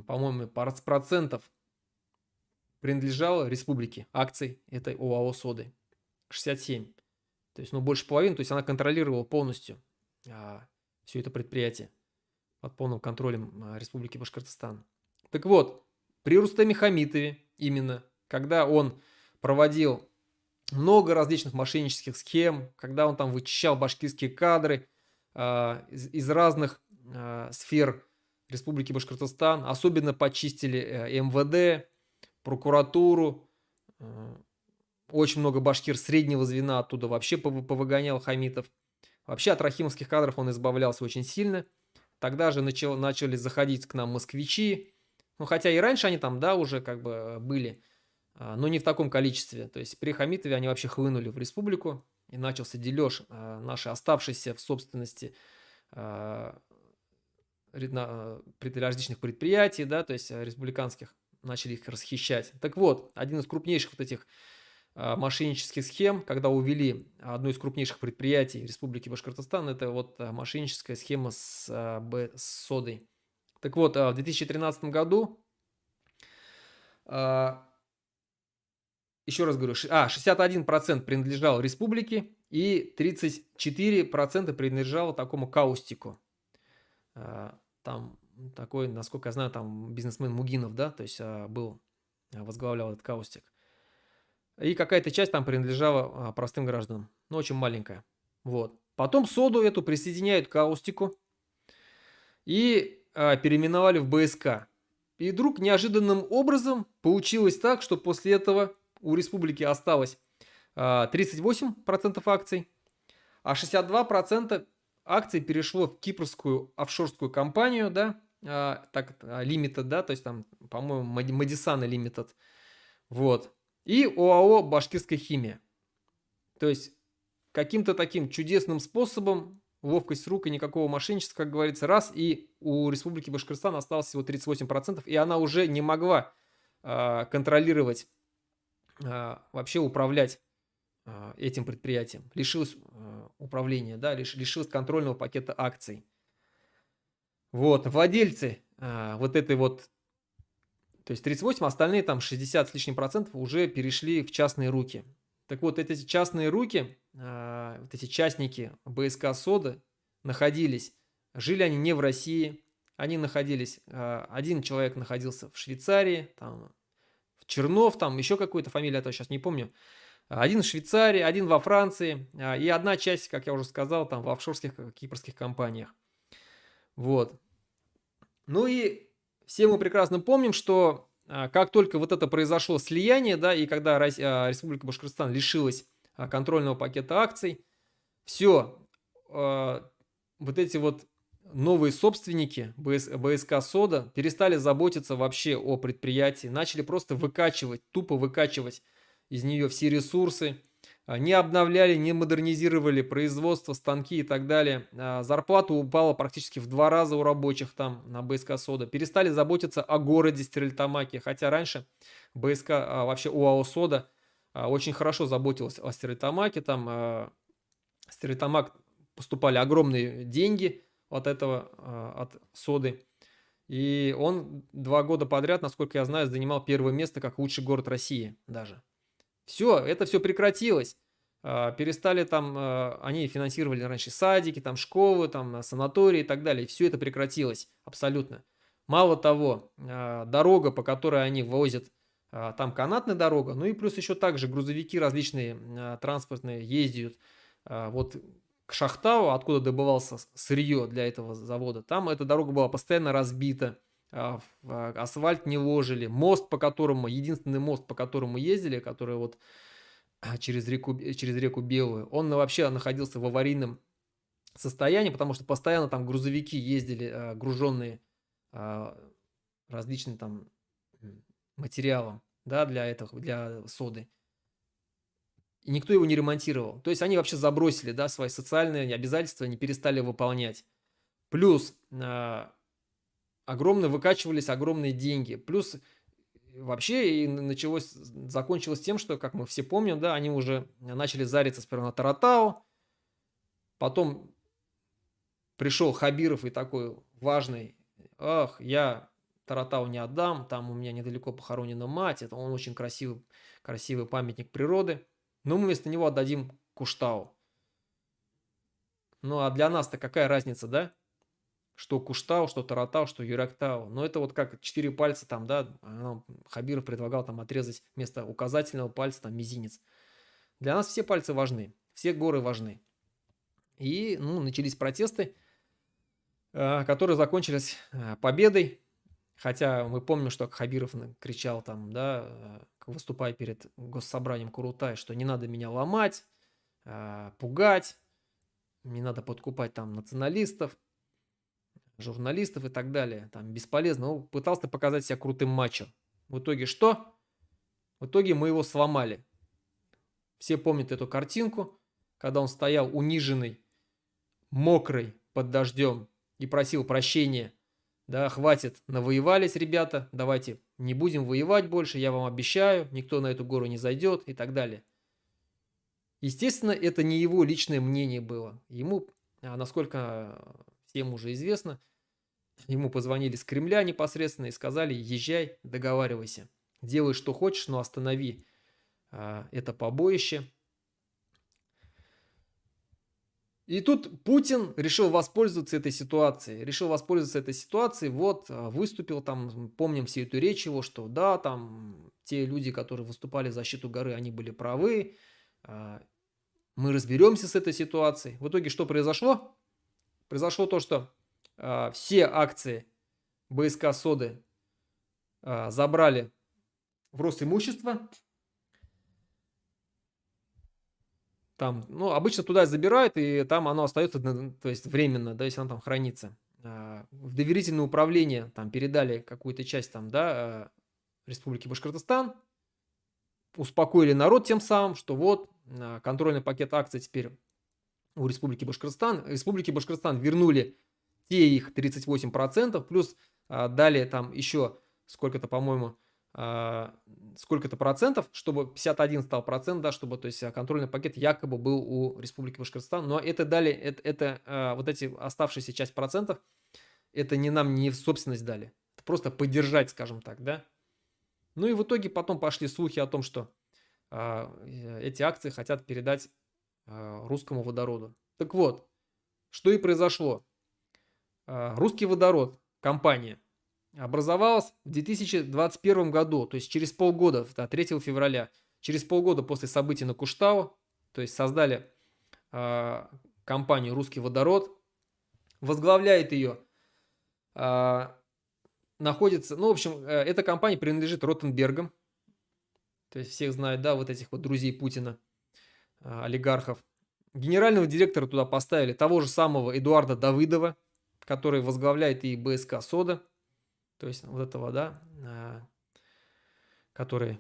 по-моему, процентов принадлежало республике акций этой ОАО «Соды». 67. То есть, больше половины. То есть, она контролировала полностью все это предприятие под полным контролем Республики Башкортостан. Так вот, при Рустеме Хамитове именно, когда он проводил много различных мошеннических схем, когда он там вычищал башкирские кадры из разных сфер Республики Башкортостан, особенно почистили МВД, прокуратуру, очень много башкир среднего звена оттуда вообще повыгонял Хамитов. Вообще от рахимовских кадров он избавлялся очень сильно. Тогда же начали заходить к нам москвичи. Ну, хотя и раньше они там, да, уже как бы были, но не в таком количестве. То есть при Хамитове они вообще хлынули в республику, и начался дележ нашей оставшейся в собственности различных предприятий, да, то есть республиканских, начали их расхищать. Так вот, один из крупнейших вот этих мошеннических схем, когда увели одно из крупнейших предприятий Республики Башкортостан, это вот мошенническая схема с содой. Так вот, в 2013 году, еще раз говорю, 61% принадлежал республике и 34% принадлежало такому каустику. Там такой, насколько я знаю, там бизнесмен Мугинов, да, то есть возглавлял этот каустик. И какая-то часть там принадлежала простым гражданам, но очень маленькая. Вот. Потом соду эту присоединяют к каустику и переименовали в БСК. И вдруг неожиданным образом получилось так, что после этого у республики осталось 38% акций, а 62% акций перешло в кипрскую офшорскую компанию, да, Limited, да, то есть там, по-моему, Madison Limited. Вот. И ОАО «Башкирская химия». То есть каким-то таким чудесным способом, ловкость рук и никакого мошенничества, как говорится, раз, и у Республики Башкортостан осталось всего 38%, и она уже не могла контролировать, вообще управлять этим предприятием. Лишилась управления, да, лишилась контрольного пакета акций. Вот, владельцы вот этой вот То есть 38, остальные там 60 с лишним процентов уже перешли в частные руки. Так вот, эти частные руки, вот эти частники БСК «Сода» находились, жили они не в России, они находились, один человек находился в Швейцарии, там, в Чернов, там еще какую-то фамилию, я то сейчас не помню. Один в Швейцарии, один во Франции, и одна часть, как я уже сказал, там в офшорских кипрских компаниях. Вот. Ну и все мы прекрасно помним, что как только вот это произошло слияние, да, и когда Республика Башкортостан лишилась контрольного пакета акций, все, вот эти вот новые собственники БСК «Сода» перестали заботиться вообще о предприятии, начали просто выкачивать, тупо выкачивать из нее все ресурсы, не обновляли, не модернизировали производство, станки и так далее. Зарплата упала практически в 2 раза у рабочих там на БСК «Сода». Перестали заботиться о городе Стерлитамаке, хотя раньше БСК, вообще ОАО «Сода» очень хорошо заботилась о Стерлитамаке. Там в Стерлитамак поступали огромные деньги от этого, от «Соды». И он 2 года подряд, насколько я знаю, занимал первое место как лучший город России даже. Все, это все прекратилось. Перестали там, они финансировали раньше садики, там школы, там санатории и так далее. Все это прекратилось абсолютно. Мало того, дорога, по которой они возят, там канатная дорога, ну и плюс еще также грузовики различные транспортные ездят вот к Шахтау, откуда добывался сырье для этого завода. Там эта дорога была постоянно разбита, асфальт не ложили, мост, по которому, единственный мост, по которому ездили, который вот через реку Белую, он вообще находился в аварийном состоянии, потому что постоянно там грузовики ездили, груженные различным там материалом, да, для этого, для «Соды. И никто его не ремонтировал. То есть они вообще забросили, да, свои социальные обязательства, не перестали выполнять. Плюс выкачивались огромные деньги. Плюс вообще и закончилось тем, что, как мы все помним, да, они уже начали зариться сперва на Таратау, потом пришел Хабиров и такой важный: ах, я Таратау не отдам, там у меня недалеко похоронена мать, это он очень красивый памятник природы, но мы вместо него отдадим Куштау. Ну а для нас-то какая разница, да? Что Куштау, что Таратау, что Юрактау. Но это вот как 4 пальца там, да, Хабиров предлагал там отрезать вместо указательного пальца там мизинец. Для нас все пальцы важны, все горы важны. И начались протесты, которые закончились победой. Хотя мы помним, что Хабиров кричал там, да, выступая перед госсобранием Курултай, что не надо меня ломать, пугать, не надо подкупать там националистов, журналистов и так далее. Там бесполезно. Он пытался показать себя крутым мачо. В итоге что? В итоге мы его сломали. Все помнят эту картинку, когда он стоял униженный, мокрый, под дождем и просил прощения. Да, хватит, навоевались, ребята, давайте не будем воевать больше, я вам обещаю, никто на эту гору не зайдет и так далее. Естественно, это не его личное мнение было. Ему, насколько всем уже известно, ему позвонили с Кремля непосредственно и сказали: езжай, договаривайся, делай, что хочешь, но останови это побоище. И тут Путин решил воспользоваться этой ситуацией. Вот, выступил там, помним всю эту речь его, что да, там те люди, которые выступали в защиту горы, они были правы. Мы разберемся с этой ситуацией. В итоге что произошло? Произошло то, что все акции БСК «Соды» забрали в Росимущество. Там, обычно туда забирают, и там оно остается, то есть временно, да, если оно там хранится. В доверительное управление там передали какую-то часть там, да, Республики Башкортостан, успокоили народ тем самым, что вот контрольный пакет акций теперь у Республики Башкортостан. Республике Башкортостан вернули те их 38%, плюс дали там еще сколько-то, по-моему, сколько-то процентов, чтобы 51 стал процент, да, чтобы, то есть, контрольный пакет якобы был у Республики Башкортостан, но это дали, вот эти оставшиеся часть процентов, это не нам не в собственность дали, это просто поддержать, скажем так, да. Ну и в итоге потом пошли слухи о том, что эти акции хотят передать русскому водороду. Так вот, что и произошло. Русский водород, компания, образовалась в 2021 году, то есть через полгода, 3 февраля, через полгода после событий на Куштау, то есть создали компанию «Русский водород», возглавляет ее, находится, ну, в общем, эта компания принадлежит Ротенбергам, то есть всех знают, да, вот этих вот друзей Путина, олигархов. Генерального директора туда поставили того же самого Эдуарда Давыдова, который возглавляет и БСК «Сода», то есть вот этого, да, который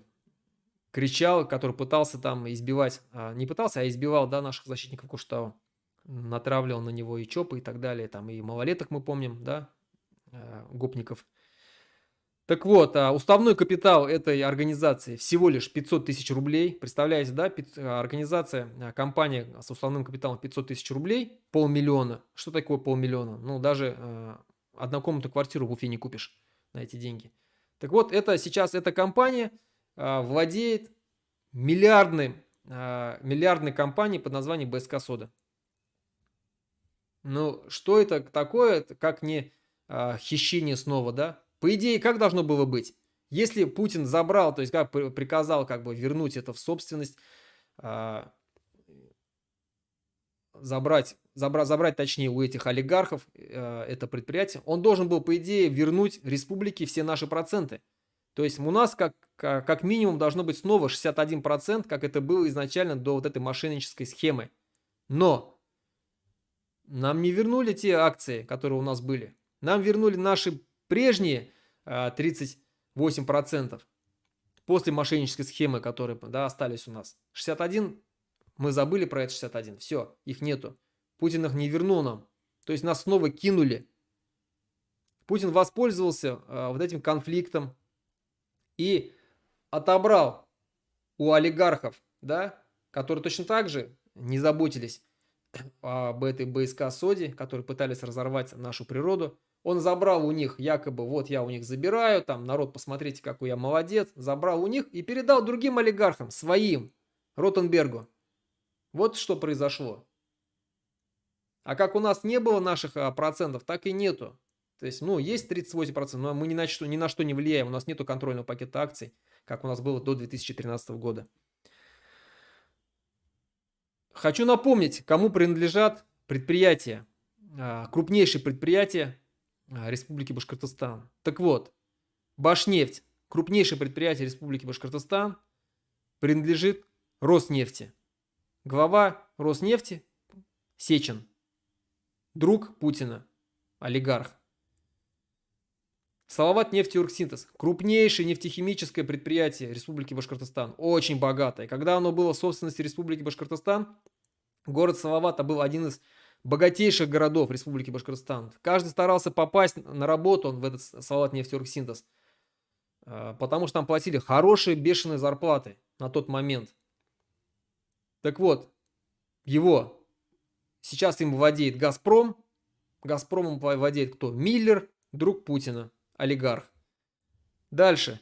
кричал, который пытался там избивать, не пытался, а избивал, да, наших защитников Куштау, натравливал на него и ЧОПы и так далее, там и малолеток мы помним, да, гопников. Так вот, уставной капитал этой организации всего лишь 500 тысяч рублей. Представляете, да, организация, компания с уставным капиталом 500 тысяч рублей, 500 000. Что такое 500 000? Ну, даже однокомнатную квартиру в Уфе не купишь на эти деньги. Так вот, это сейчас эта компания владеет миллиардной компанией под названием БСК «Сода». Ну, что это такое, как не хищение снова, да? По идее, как должно было быть? Если Путин забрал, то есть как приказал как бы вернуть это в собственность, забрать точнее у этих олигархов это предприятие, он должен был, по идее, вернуть республике все наши проценты. То есть у нас как минимум должно быть снова 61%, как это было изначально до вот этой мошеннической схемы. Но нам не вернули те акции, которые у нас были. Нам вернули наши прежние 38% после мошеннической схемы, которые, да, остались у нас. 61, мы забыли про это 61. Все, их нету. Путин их не вернул нам. То есть нас снова кинули. Путин воспользовался вот этим конфликтом и отобрал у олигархов, да, которые точно так же не заботились об этой БСК «Соде», которые пытались разорвать нашу природу. Он забрал у них якобы, вот я у них забираю, там, народ, посмотрите, какой я молодец. Забрал у них и передал другим олигархам, своим, Ротенбергу. Вот что произошло. А как у нас не было наших процентов, так и нету. То есть, ну, есть 38%, но мы ни на что не влияем. У нас нету контрольного пакета акций, как у нас было до 2013 года. Хочу напомнить, кому принадлежат предприятия, крупнейшие предприятия Республики Башкортостан. Так вот, Башнефть, крупнейшее предприятие Республики Башкортостан, принадлежит Роснефти. Глава Роснефти Сечин, друг Путина, олигарх. Салават нефтеюрксинтез, крупнейшее нефтехимическое предприятие Республики Башкортостан, очень богатое. Когда оно было в собственности Республики Башкортостан, город Салавата был один из богатейших городов Республики Башкортостан. Каждый старался попасть на работу в этот Салават нефтеюрксинтез, потому что там платили хорошие бешеные зарплаты на тот момент. Так вот, сейчас им владеет Газпром. Газпромом владеет кто? Миллер, друг Путина, олигарх. Дальше.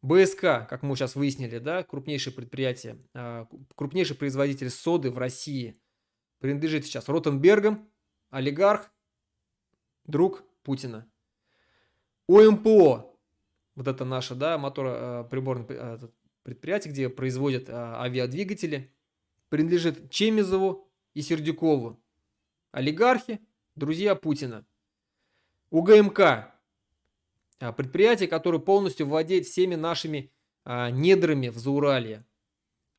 БСК, как мы сейчас выяснили, да, крупнейшее предприятие, крупнейший производитель соды в России, принадлежит сейчас Ротенбергам, олигарх, друг Путина. ОМПО, вот это наше, да, мотороприборное предприятие, где производят авиадвигатели, принадлежит Чемизову и Сердюкову. Олигархи, друзья Путина. УГМК, предприятие, которое полностью владеет всеми нашими недрами в Зауралье.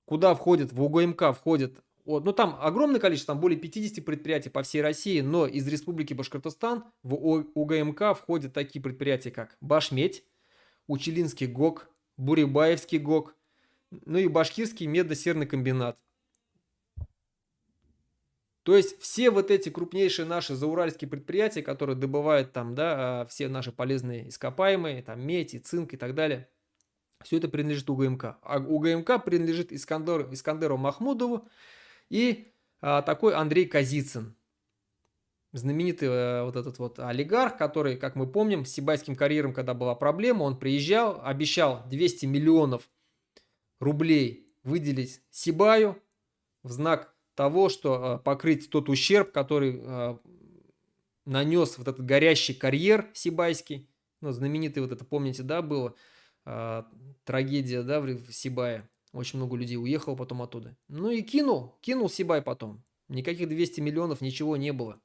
Куда входит, в УГМК входит, ну там огромное количество, там более 50 предприятий по всей России, но из Республики Башкортостан в УГМК входят такие предприятия, как Башмедь, Учелинский ГОК, Бурибаевский ГОК, ну и Башкирский медно-серный комбинат. То есть все вот эти крупнейшие наши зауральские предприятия, которые добывают там, да, все наши полезные ископаемые, там медь и цинк и так далее, все это принадлежит УГМК. А УГМК принадлежит Искандеру Махмудову и такой Андрей Казицын. знаменитый вот этот вот олигарх, который, как мы помним, с Сибайским карьером, когда была проблема, он приезжал, обещал 200 миллионов рублей выделить Сибаю в знак того, что покрыть тот ущерб, который нанес вот этот горящий карьер Сибайский. Ну, знаменитый вот это, помните, да, было трагедия, да, в Сибае. Очень много людей уехало потом оттуда. Ну и кинул Сибай потом. Никаких 200 миллионов, ничего не было.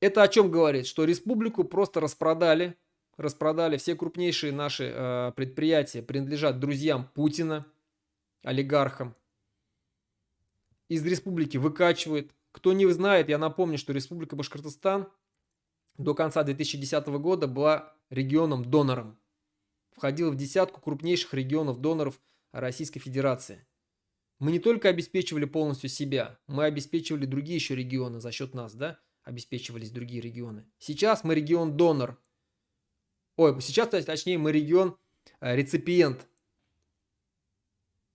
Это о чем говорит? Что республику просто распродали. Распродали. Все крупнейшие наши предприятия принадлежат друзьям Путина, олигархам. Из республики выкачивают. Кто не знает, я напомню, что Республика Башкортостан до конца 2010 года была регионом-донором. Входила в десятку крупнейших регионов-доноров Российской Федерации. Мы не только обеспечивали полностью себя, мы обеспечивали другие еще регионы за счет нас, да? Обеспечивались другие регионы. Сейчас мы регион-донор. Сейчас, точнее, мы регион-реципиент.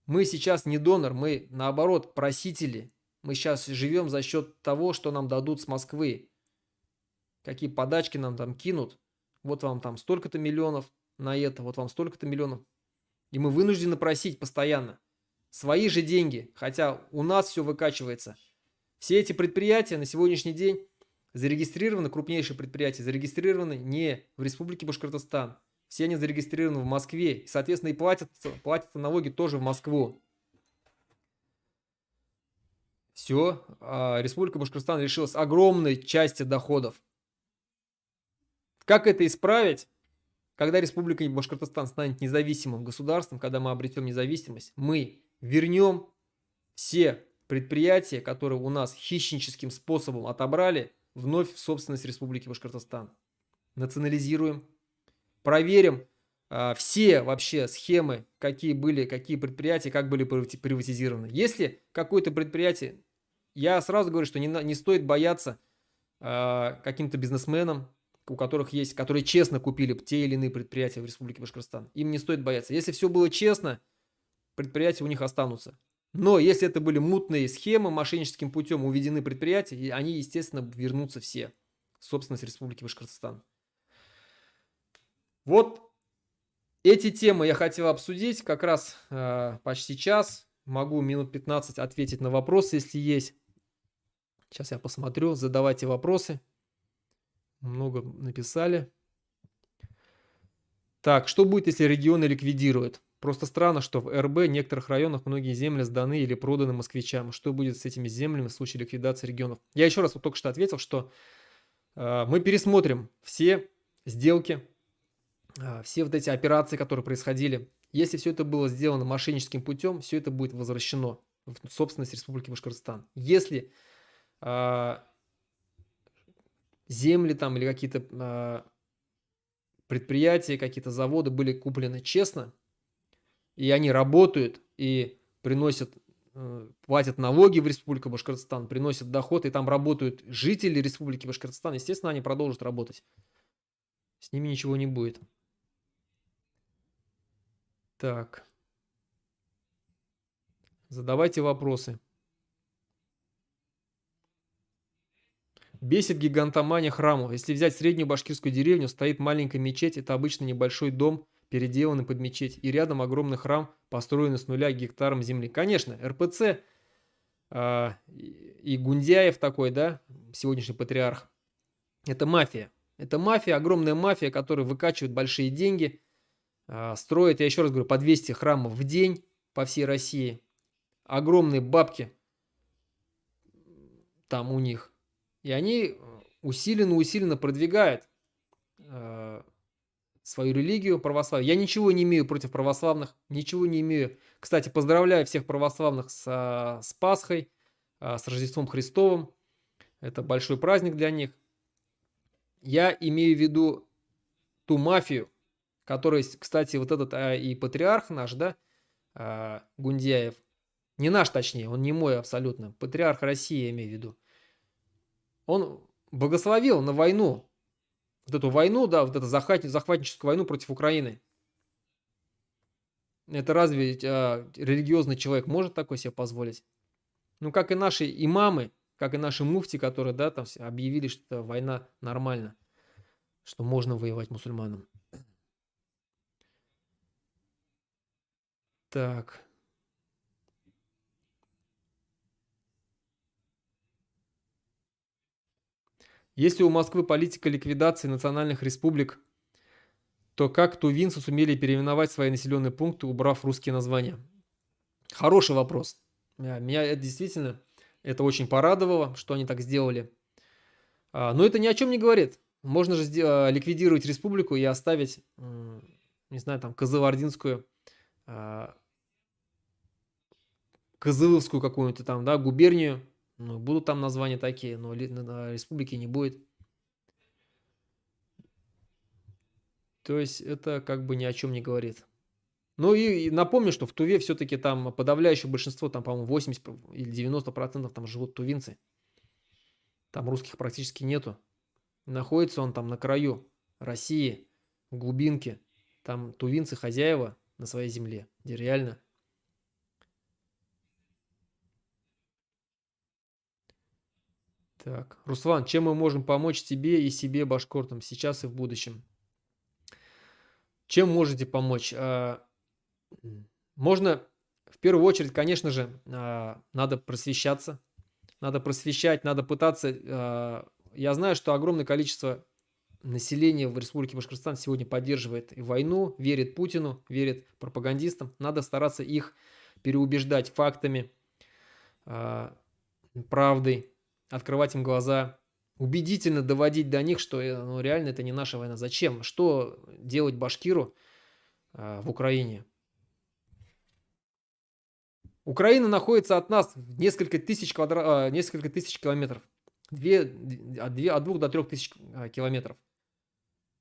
Мы сейчас не донор, мы, наоборот, просители. Мы сейчас живем за счет того, что нам дадут с Москвы. Какие подачки нам там кинут. Вот вам там столько-то миллионов на это, вот вам столько-то миллионов. И мы вынуждены просить постоянно. Свои же деньги, хотя у нас все выкачивается. Все эти предприятия на сегодняшний день зарегистрированы, крупнейшие предприятия, зарегистрированы не в Республике Башкортостан. Все они зарегистрированы в Москве. И, соответственно, и платят налоги тоже в Москву. Все. Республика Башкортостан лишилась огромной части доходов. Как это исправить? Когда Республика Башкортостан станет независимым государством, когда мы обретем независимость, мы вернем все предприятия, которые у нас хищническим способом отобрали, вновь в собственность Республики Башкортостан. Национализируем, проверим все вообще схемы, какие предприятия, как были приватизированы. Если какое-то предприятие, я сразу говорю, что не стоит бояться каким-то бизнесменам, которые честно купили те или иные предприятия в Республике Башкортостан. Им не стоит бояться. Если все было честно, предприятия у них останутся. Но если это были мутные схемы, мошенническим путем уведены предприятия, они, естественно, вернутся все в собственность Республики Башкортостан. Вот эти темы я хотел обсудить как раз почти час. Могу минут 15 ответить на вопросы, если есть. Сейчас я посмотрю. Задавайте вопросы. Много написали. Так, что будет, если регионы ликвидируют? Просто странно, что в РБ в некоторых районах многие земли сданы или проданы москвичам. Что будет с этими землями в случае ликвидации регионов? Я еще раз только что ответил, что мы пересмотрим все сделки, все вот эти операции, которые происходили. Если все это было сделано мошенническим путем, все это будет возвращено в собственность Республики Башкортостан. Если земли там или какие-то предприятия, какие-то заводы были куплены честно, и они работают и платят налоги в Республику Башкортостан, приносят доход, и там работают жители Республики Башкортостан, естественно, они продолжат работать. С ними ничего не будет. Так. Задавайте вопросы. Бесит гигантомания храмов. Если взять среднюю башкирскую деревню, стоит маленькая мечеть, это обычно небольшой дом, переделанный под мечеть, и рядом огромный храм, построенный с нуля гектаром земли. Конечно, РПЦ и Гундяев такой, да, сегодняшний патриарх, это мафия. Это мафия, огромная мафия, которая выкачивает большие деньги, строит, я еще раз говорю, по 200 храмов в день по всей России. Огромные бабки там у них. И они усиленно продвигают свою религию, православие. Я ничего не имею против православных, ничего не имею. Кстати, поздравляю всех православных с Пасхой, с Рождеством Христовым. Это большой праздник для них. Я имею в виду ту мафию, которая, кстати, вот этот и патриарх наш, да, Гундяев, не наш точнее, он не мой абсолютно, патриарх России, я имею в виду. Он благословил на войну, вот эту войну, да, вот эту захватническую войну против Украины. Это разве религиозный человек может такое себе позволить? Ну, как и наши имамы, как и наши муфти, которые, да, там объявили, что война нормальна, что можно воевать мусульманам. Так. Если у Москвы политика ликвидации национальных республик, то как тувинцы сумели переименовать свои населенные пункты, убрав русские названия? Хороший вопрос. Меня это действительно это очень порадовало, что они так сделали. Но это ни о чем не говорит. Можно же ликвидировать республику и оставить, не знаю, там, Кызылординскую, а, Кызыловскую какую-нибудь там, да, губернию. Ну, будут там названия такие, но республики не будет. То есть это как бы ни о чем не говорит. Ну и напомню, что в Туве все-таки там подавляющее большинство, там, по-моему, 80 или 90% там живут тувинцы. Там русских практически нету. Находится он там на краю России, в глубинке. Там тувинцы хозяева на своей земле, где реально. Так, Руслан, чем мы можем помочь тебе и себе, башкортам, сейчас и в будущем? Чем можете помочь? Можно, в первую очередь, конечно же, надо просвещаться. Надо просвещать, надо пытаться. Я знаю, что огромное количество населения в Республике Башкортостан сегодня поддерживает и войну, верит Путину, верит пропагандистам. Надо стараться их переубеждать фактами, правдой, открывать им глаза, убедительно доводить до них, что ну, реально это не наша война. Зачем? Что делать башкиру в Украине? Украина находится от нас в несколько тысяч километров. От 2 до 3 тысяч километров.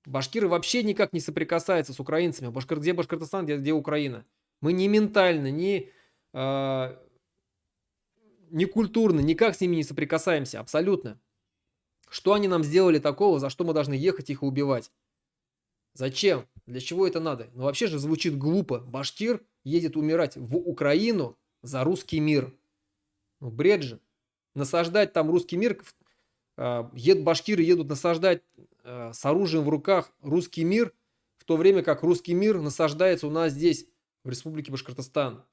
Башкиры вообще никак не соприкасаются с украинцами. Где Башкортостан, где Украина? Мы ни ментально, ни культурно, никак с ними не соприкасаемся. Абсолютно. Что они нам сделали такого, за что мы должны ехать их и убивать? Зачем? Для чего это надо? Ну вообще же звучит глупо. Башкир едет умирать в Украину за русский мир. Ну бред же. Насаждать там русский мир. Башкиры едут насаждать с оружием в руках русский мир, в то время как русский мир насаждается у нас здесь, в Республике Башкортостан.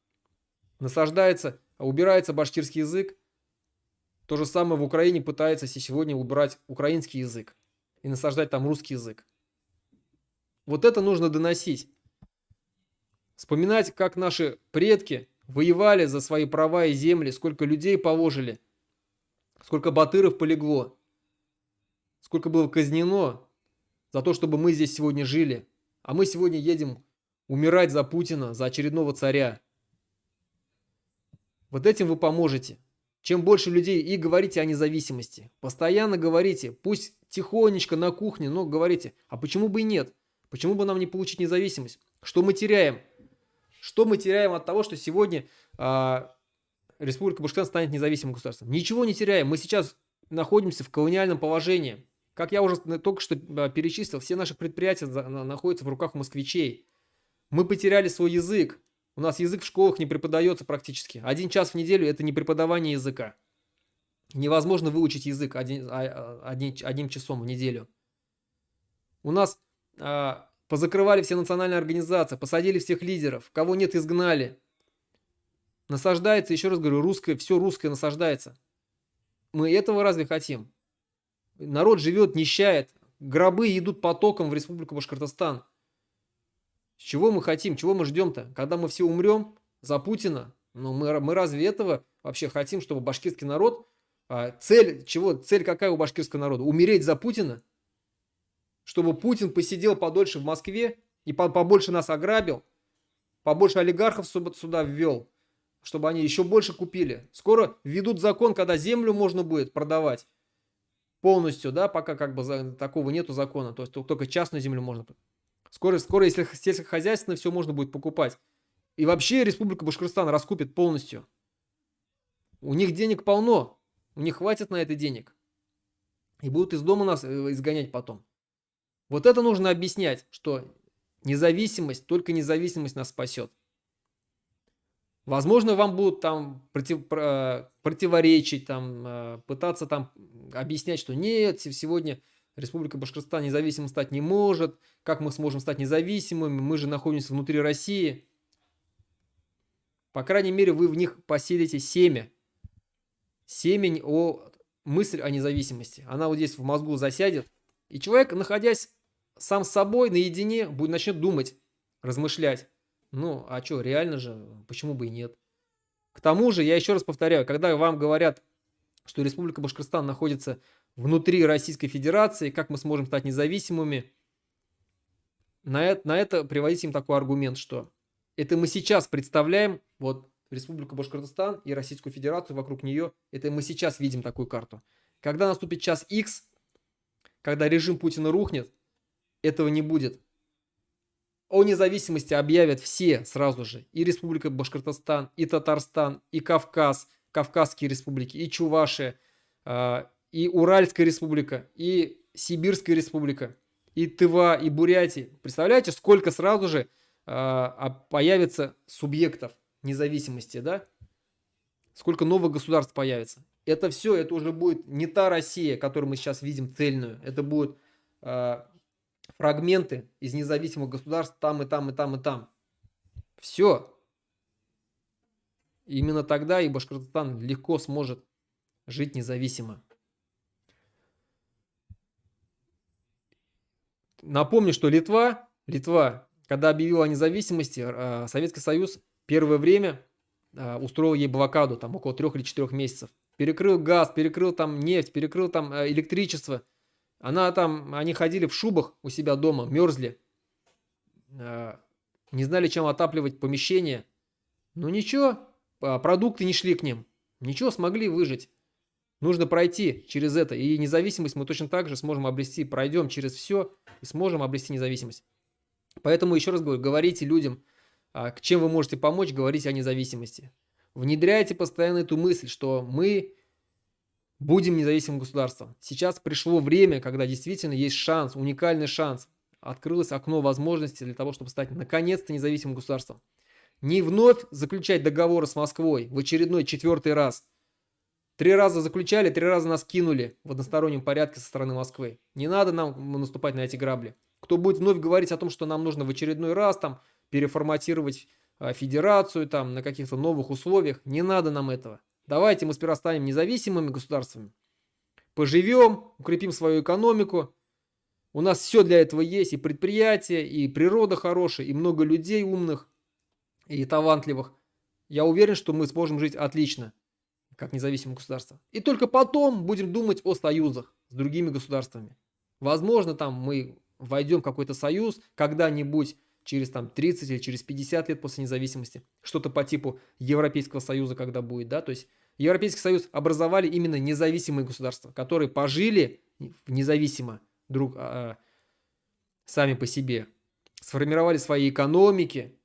Насаждается, убирается башкирский язык. То же самое в Украине пытается сегодня убрать украинский язык и насаждать там русский язык. Вот это нужно доносить. Вспоминать, как наши предки воевали за свои права и земли, сколько людей положили, сколько батыров полегло, сколько было казнено за то, чтобы мы здесь сегодня жили. А мы сегодня едем умирать за Путина, за очередного царя. Вот этим вы поможете. Чем больше людей и говорите о независимости. Постоянно говорите, пусть тихонечко на кухне, но говорите, а почему бы и нет? Почему бы нам не получить независимость? Что мы теряем? Что мы теряем от того, что сегодня Республика Башкортостан станет независимым государством? Ничего не теряем. Мы сейчас находимся в колониальном положении. Как я уже только что перечислил, все наши предприятия находятся в руках москвичей. Мы потеряли свой язык. У нас язык в школах не преподается практически. 1 час в неделю – это не преподавание языка. Невозможно выучить язык одним часом в неделю. У нас позакрывали все национальные организации, посадили всех лидеров, кого нет, изгнали. Насаждается, еще раз говорю, русское, все русское насаждается. Мы этого разве хотим? Народ живет, нищает, гробы идут потоком в Республику Башкортостан. Чего мы хотим, чего мы ждем-то? Когда мы все умрем за Путина, ну мы разве этого вообще хотим, чтобы башкирский народ, цель какая у башкирского народа? Умереть за Путина? Чтобы Путин посидел подольше в Москве и побольше нас ограбил, побольше олигархов сюда ввел, чтобы они еще больше купили. Скоро введут закон, когда землю можно будет продавать полностью, да, пока как бы такого нету закона, то есть только частную землю можно. Скоро, если сельскохозяйственно, все можно будет покупать. И вообще Республика Башкортостан раскупит полностью. У них денег полно, у них хватит на это денег. И будут из дома нас изгонять потом. Вот это нужно объяснять, что независимость, только независимость нас спасет. Возможно, вам будут там противоречить, там, пытаться там объяснять, что нет, сегодня Республика Башкортостан независимым стать не может, как мы сможем стать независимыми, мы же находимся внутри России. По крайней мере, вы в них поселите семя мысль о независимости. Она вот здесь в мозгу засядет, и человек, находясь сам с собой наедине, начнет думать, размышлять. Ну, а что, реально же, почему бы и нет? К тому же, я еще раз повторяю, когда вам говорят, что Республика Башкортостан находится внутри Российской Федерации, как мы сможем стать независимыми, на это приводить им такой аргумент, что это мы сейчас представляем, вот Республику Башкортостан и Российскую Федерацию вокруг нее, это мы сейчас видим такую карту. Когда наступит час X, когда режим Путина рухнет, этого не будет. О независимости объявят все сразу же. И Республика Башкортостан, и Татарстан, и Кавказ, Кавказские республики, и Чувашия, и Уральская республика, и Сибирская республика, и Тыва, и Бурятия. Представляете, сколько сразу же появится субъектов независимости, да? Сколько новых государств появится. Это все, это уже будет не та Россия, которую мы сейчас видим цельную. Это будут фрагменты из независимых государств там и там, и там, и там. Все. Именно тогда и Башкортостан легко сможет жить независимо. Напомню, что Литва, когда объявила о независимости, Советский Союз первое время устроил ей блокаду, там около 3 или 4 месяцев. Перекрыл газ, перекрыл там нефть, перекрыл там электричество. Они ходили в шубах у себя дома, мерзли, не знали, чем отапливать помещение. Ну ничего, продукты не шли к ним. Ничего, смогли выжить. Нужно пройти через это. И независимость мы точно так же сможем обрести. Пройдем через все и сможем обрести независимость. Поэтому еще раз говорю, говорите людям, к чем вы можете помочь, говорите о независимости. Внедряйте постоянно эту мысль, что мы будем независимым государством. Сейчас пришло время, когда действительно есть шанс, уникальный шанс. Открылось окно возможностей для того, чтобы стать наконец-то независимым государством. Не вновь заключать договоры с Москвой в очередной 4-й раз. 3 раза заключали, 3 раза нас кинули в одностороннем порядке со стороны Москвы. Не надо нам наступать на эти грабли. Кто будет вновь говорить о том, что нам нужно в очередной раз там переформатировать федерацию там на каких-то новых условиях, не надо нам этого. Давайте мы сперва станем независимыми государствами, поживем, укрепим свою экономику. У нас все для этого есть, и предприятия, и природа хорошая, и много людей умных и талантливых. Я уверен, что мы сможем жить отлично, как независимое государство. И только потом будем думать о союзах с другими государствами. Возможно, там мы войдем в какой-то союз когда-нибудь через там 30 или через 50 лет после независимости. Что-то по типу Европейского Союза, когда будет, да. То есть Европейский Союз образовали именно независимые государства, которые пожили независимо сами по себе, сформировали свои экономики,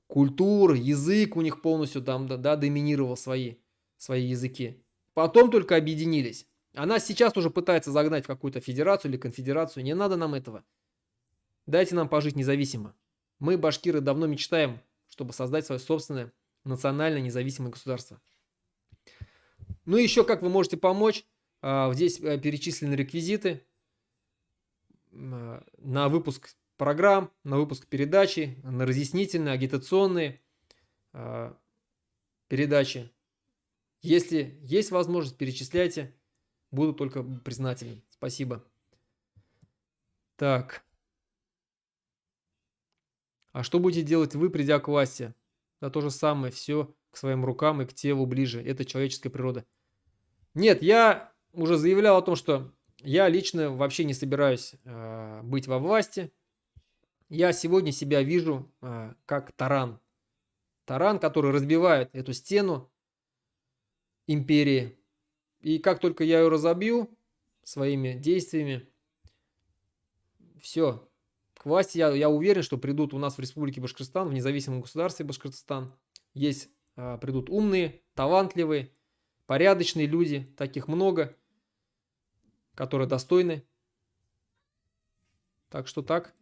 культуру, язык у них полностью там, да, доминировал свои языки. Потом только объединились. Она сейчас уже пытается загнать в какую-то федерацию или конфедерацию. Не надо нам этого. Дайте нам пожить независимо. Мы, башкиры, давно мечтаем, чтобы создать свое собственное национальное независимое государство. Ну и еще как вы можете помочь. Здесь перечислены реквизиты на выпуск программ, на выпуск передачи, на разъяснительные, агитационные передачи. Если есть возможность, перечисляйте. Буду только признателен. Спасибо. Так. А что будете делать вы, придя к власти? Да то же самое, все к своим рукам и к телу ближе. Это человеческая природа. Нет, я уже заявлял о том, что я лично вообще не собираюсь быть во власти. Я сегодня себя вижу как таран. Таран, который разбивает эту стену империи. И как только я ее разобью своими действиями, все. К власти я уверен, что придут у нас в Республике Башкортостан, в независимом государстве Башкортостан. Придут умные, талантливые, порядочные люди, таких много, которые достойны. Так что так.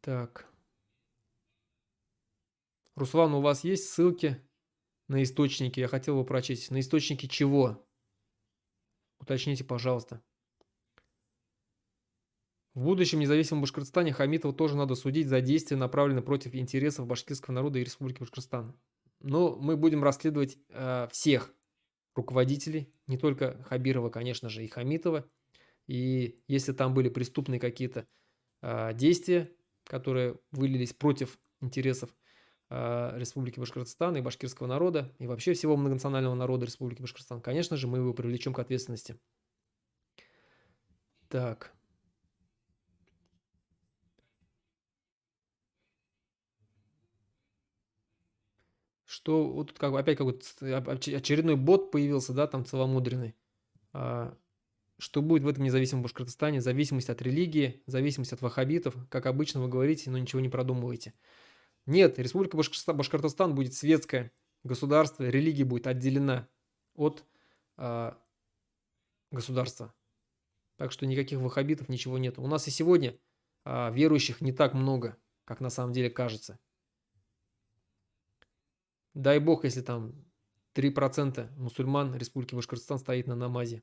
Так. Руслан, у вас есть ссылки на источники? Я хотел бы прочесть. На источники чего? Уточните, пожалуйста. В будущем независимом Башкортостане Хамитова тоже надо судить за действия, направленные против интересов башкирского народа и Республики Башкортостан. Но мы будем расследовать всех руководителей, не только Хабирова, конечно же, и Хамитова. И если там были преступные какие-то действия, которые вылились против интересов Республики Башкортостан и башкирского народа, и вообще всего многонационального народа Республики Башкортостан, конечно же, мы его привлечем к ответственности. Так. Что вот тут как бы опять какой-то очередной бот появился, да, там целомудренный. Что будет в этом независимом Башкортостане? Зависимость от религии, зависимость от ваххабитов. Как обычно вы говорите, но ничего не продумываете. Нет, Республика Башкортостан будет светское государство, религия будет отделена от государства. Так что никаких ваххабитов, ничего нет. У нас и сегодня верующих не так много, как на самом деле кажется. Дай бог, если там 3% мусульман Республики Башкортостан стоит на намазе.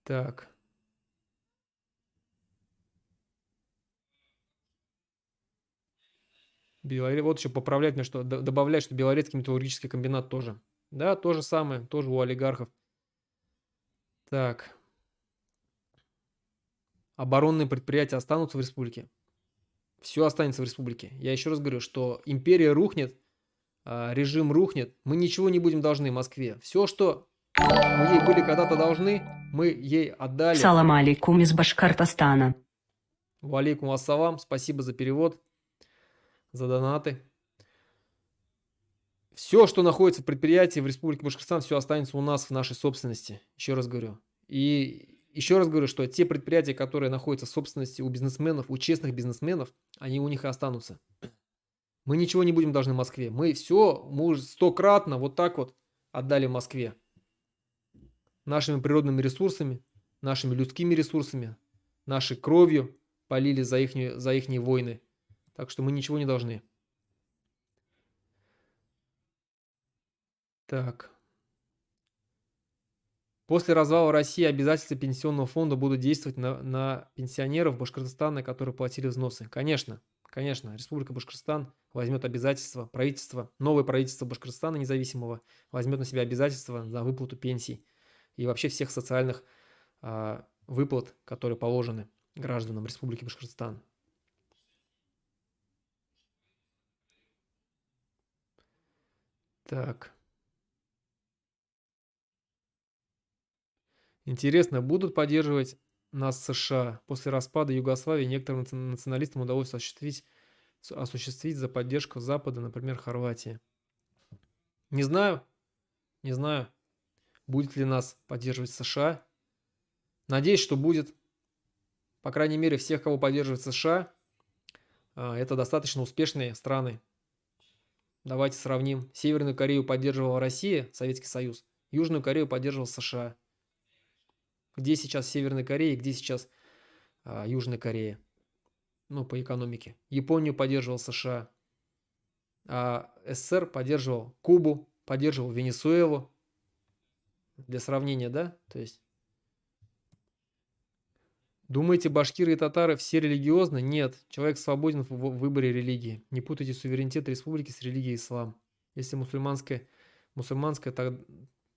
Так. Вот еще поправлять мне, что добавлять, что Белорецкий металлургический комбинат тоже. Да, то же самое, тоже у олигархов. Так. Оборонные предприятия останутся в республике? Все останется в республике. Я еще раз говорю, что империя рухнет, режим рухнет, мы ничего не будем должны Москве. Все, что мы ей были когда-то должны, мы ей отдали. Салам алейкум из Башкортостана. Валейкум ассалам. Спасибо за перевод, за донаты. Все, что находится в предприятии в Республике Башкортостан, все останется у нас в нашей собственности. Еще раз говорю. И еще раз говорю, что те предприятия, которые находятся в собственности у бизнесменов, у честных бизнесменов, они у них и останутся. Мы ничего не будем должны Москве. Мы уже 100-кратно вот так вот отдали Москве. Нашими природными ресурсами, нашими людскими ресурсами, нашей кровью полили за ихние войны. Так что мы ничего не должны. Так. После развала России обязательства пенсионного фонда будут действовать на пенсионеров Башкортостана, которые платили взносы. Конечно, конечно, Республика Башкортостан возьмет обязательства, правительство, новое правительство Башкортостана независимого возьмет на себя обязательства за выплату пенсий и вообще всех социальных выплат, которые положены гражданам Республики Башкортостан. Так. Интересно, будут поддерживать нас США? После распада Югославии некоторым националистам удалось осуществить за поддержку Запада, например, Хорватии. Не знаю, не знаю, будет ли нас поддерживать США. Надеюсь, что будет. По крайней мере, всех, кого поддерживает США, это достаточно успешные страны. Давайте сравним. Северную Корею поддерживала Россия, Советский Союз. Южную Корею поддерживал США. Где сейчас Северная Корея, где сейчас Южная Корея? Ну, по экономике. Японию поддерживал США. А СССР поддерживал Кубу, поддерживал Венесуэлу. Для сравнения, да? То есть, думаете, башкиры и татары все религиозны? Нет. Человек свободен в выборе религии. Не путайте суверенитет республики с религией ислам. Если мусульманская,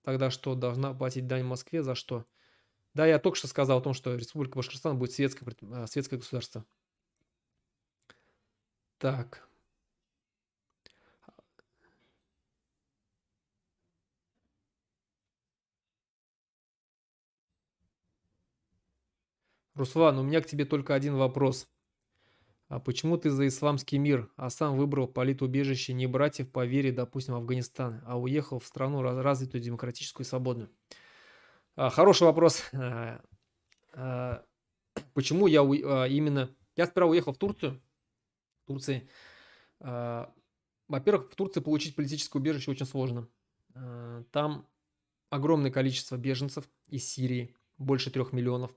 тогда что, должна платить дань Москве? За что? Да, я только что сказал о том, что Республика Башкортостан будет светское государство. Так. Руслан, у меня к тебе только один вопрос. А почему ты за исламский мир, а сам выбрал политубежище не братьев по вере, допустим, Афганистан, а уехал в страну развитую, демократическую и свободную? Хороший вопрос. Почему я именно... Я сперва уехал в Турцию. В Турции. Во-первых, в Турции получить политическое убежище очень сложно. Там огромное количество беженцев из Сирии, больше 3 миллионов.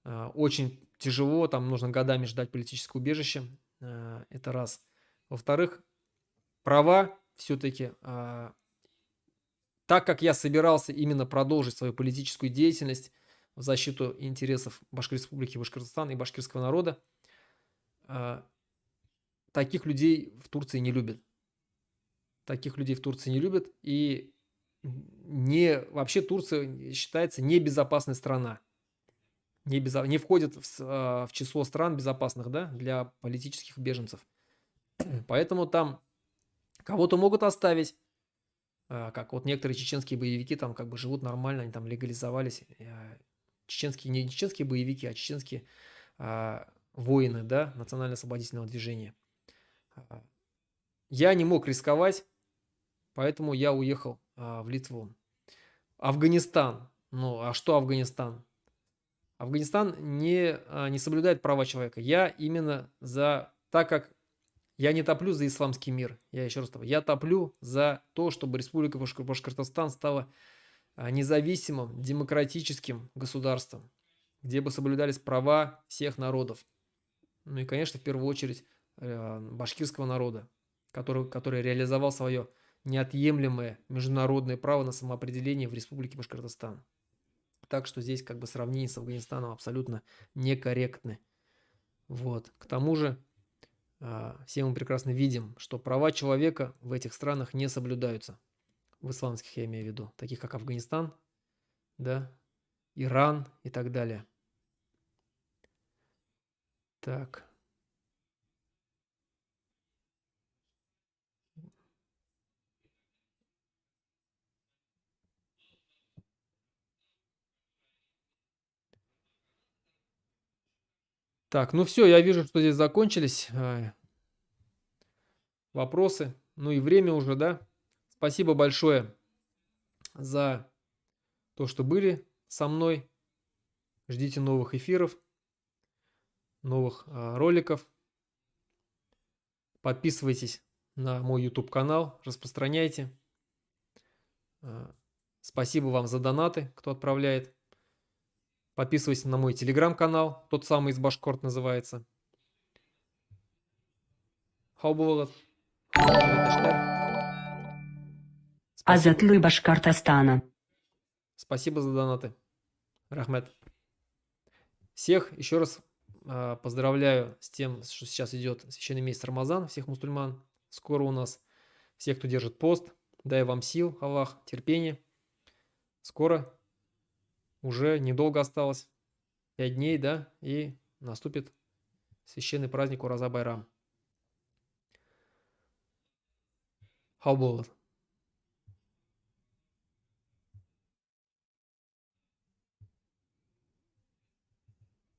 Очень тяжело, там нужно годами ждать политическое убежище. Это раз. Во-вторых, права все-таки, так как я собирался именно продолжить свою политическую деятельность в защиту интересов Башкирской республики Башкортостан и башкирского народа, таких людей в Турции не любят. Таких людей в Турции не любят. И вообще Турция считается небезопасной страна. Не входит в число стран безопасных, да, для политических беженцев. Поэтому там кого-то могут оставить, как вот некоторые чеченские боевики там как бы живут нормально, они там легализовались. Не чеченские боевики, а чеченские воины, да, национально-освободительного движения. Я не мог рисковать, поэтому я уехал в Литву. Афганистан. Ну, а что Афганистан? Афганистан не соблюдает права человека. Я именно так как я не топлю за исламский мир, я еще раз говорю, я топлю за то, чтобы Республика Башкортостан стала независимым, демократическим государством, где бы соблюдались права всех народов. Ну и, конечно, в первую очередь башкирского народа, который реализовал свое неотъемлемое международное право на самоопределение в Республике Башкортостан. Так что здесь как бы сравнение с Афганистаном абсолютно некорректны. Вот. К тому же все мы прекрасно видим, что права человека в этих странах не соблюдаются. В исламских я имею в виду, таких как Афганистан, да, Иран и так далее. Так. Так, ну все, я вижу, что здесь закончились вопросы. Ну и время уже, да. Спасибо большое за то, что были со мной. Ждите новых эфиров, новых роликов. Подписывайтесь на мой YouTube канал, распространяйте. Спасибо вам за донаты, кто отправляет. Подписывайтесь на мой телеграм-канал, тот самый из Башкорт называется. Хаубулат. Азатлы Башкортостана. Спасибо за донаты. Рахмет. Всех еще раз поздравляю с тем, что сейчас идет священный месяц Рамазан, всех мусульман. Скоро у нас всех, кто держит пост. Дай вам сил, Аллах, терпения. Скоро, уже недолго осталось, 5 дней, да, и наступит священный праздник Ураза Байрам. Хаубулат.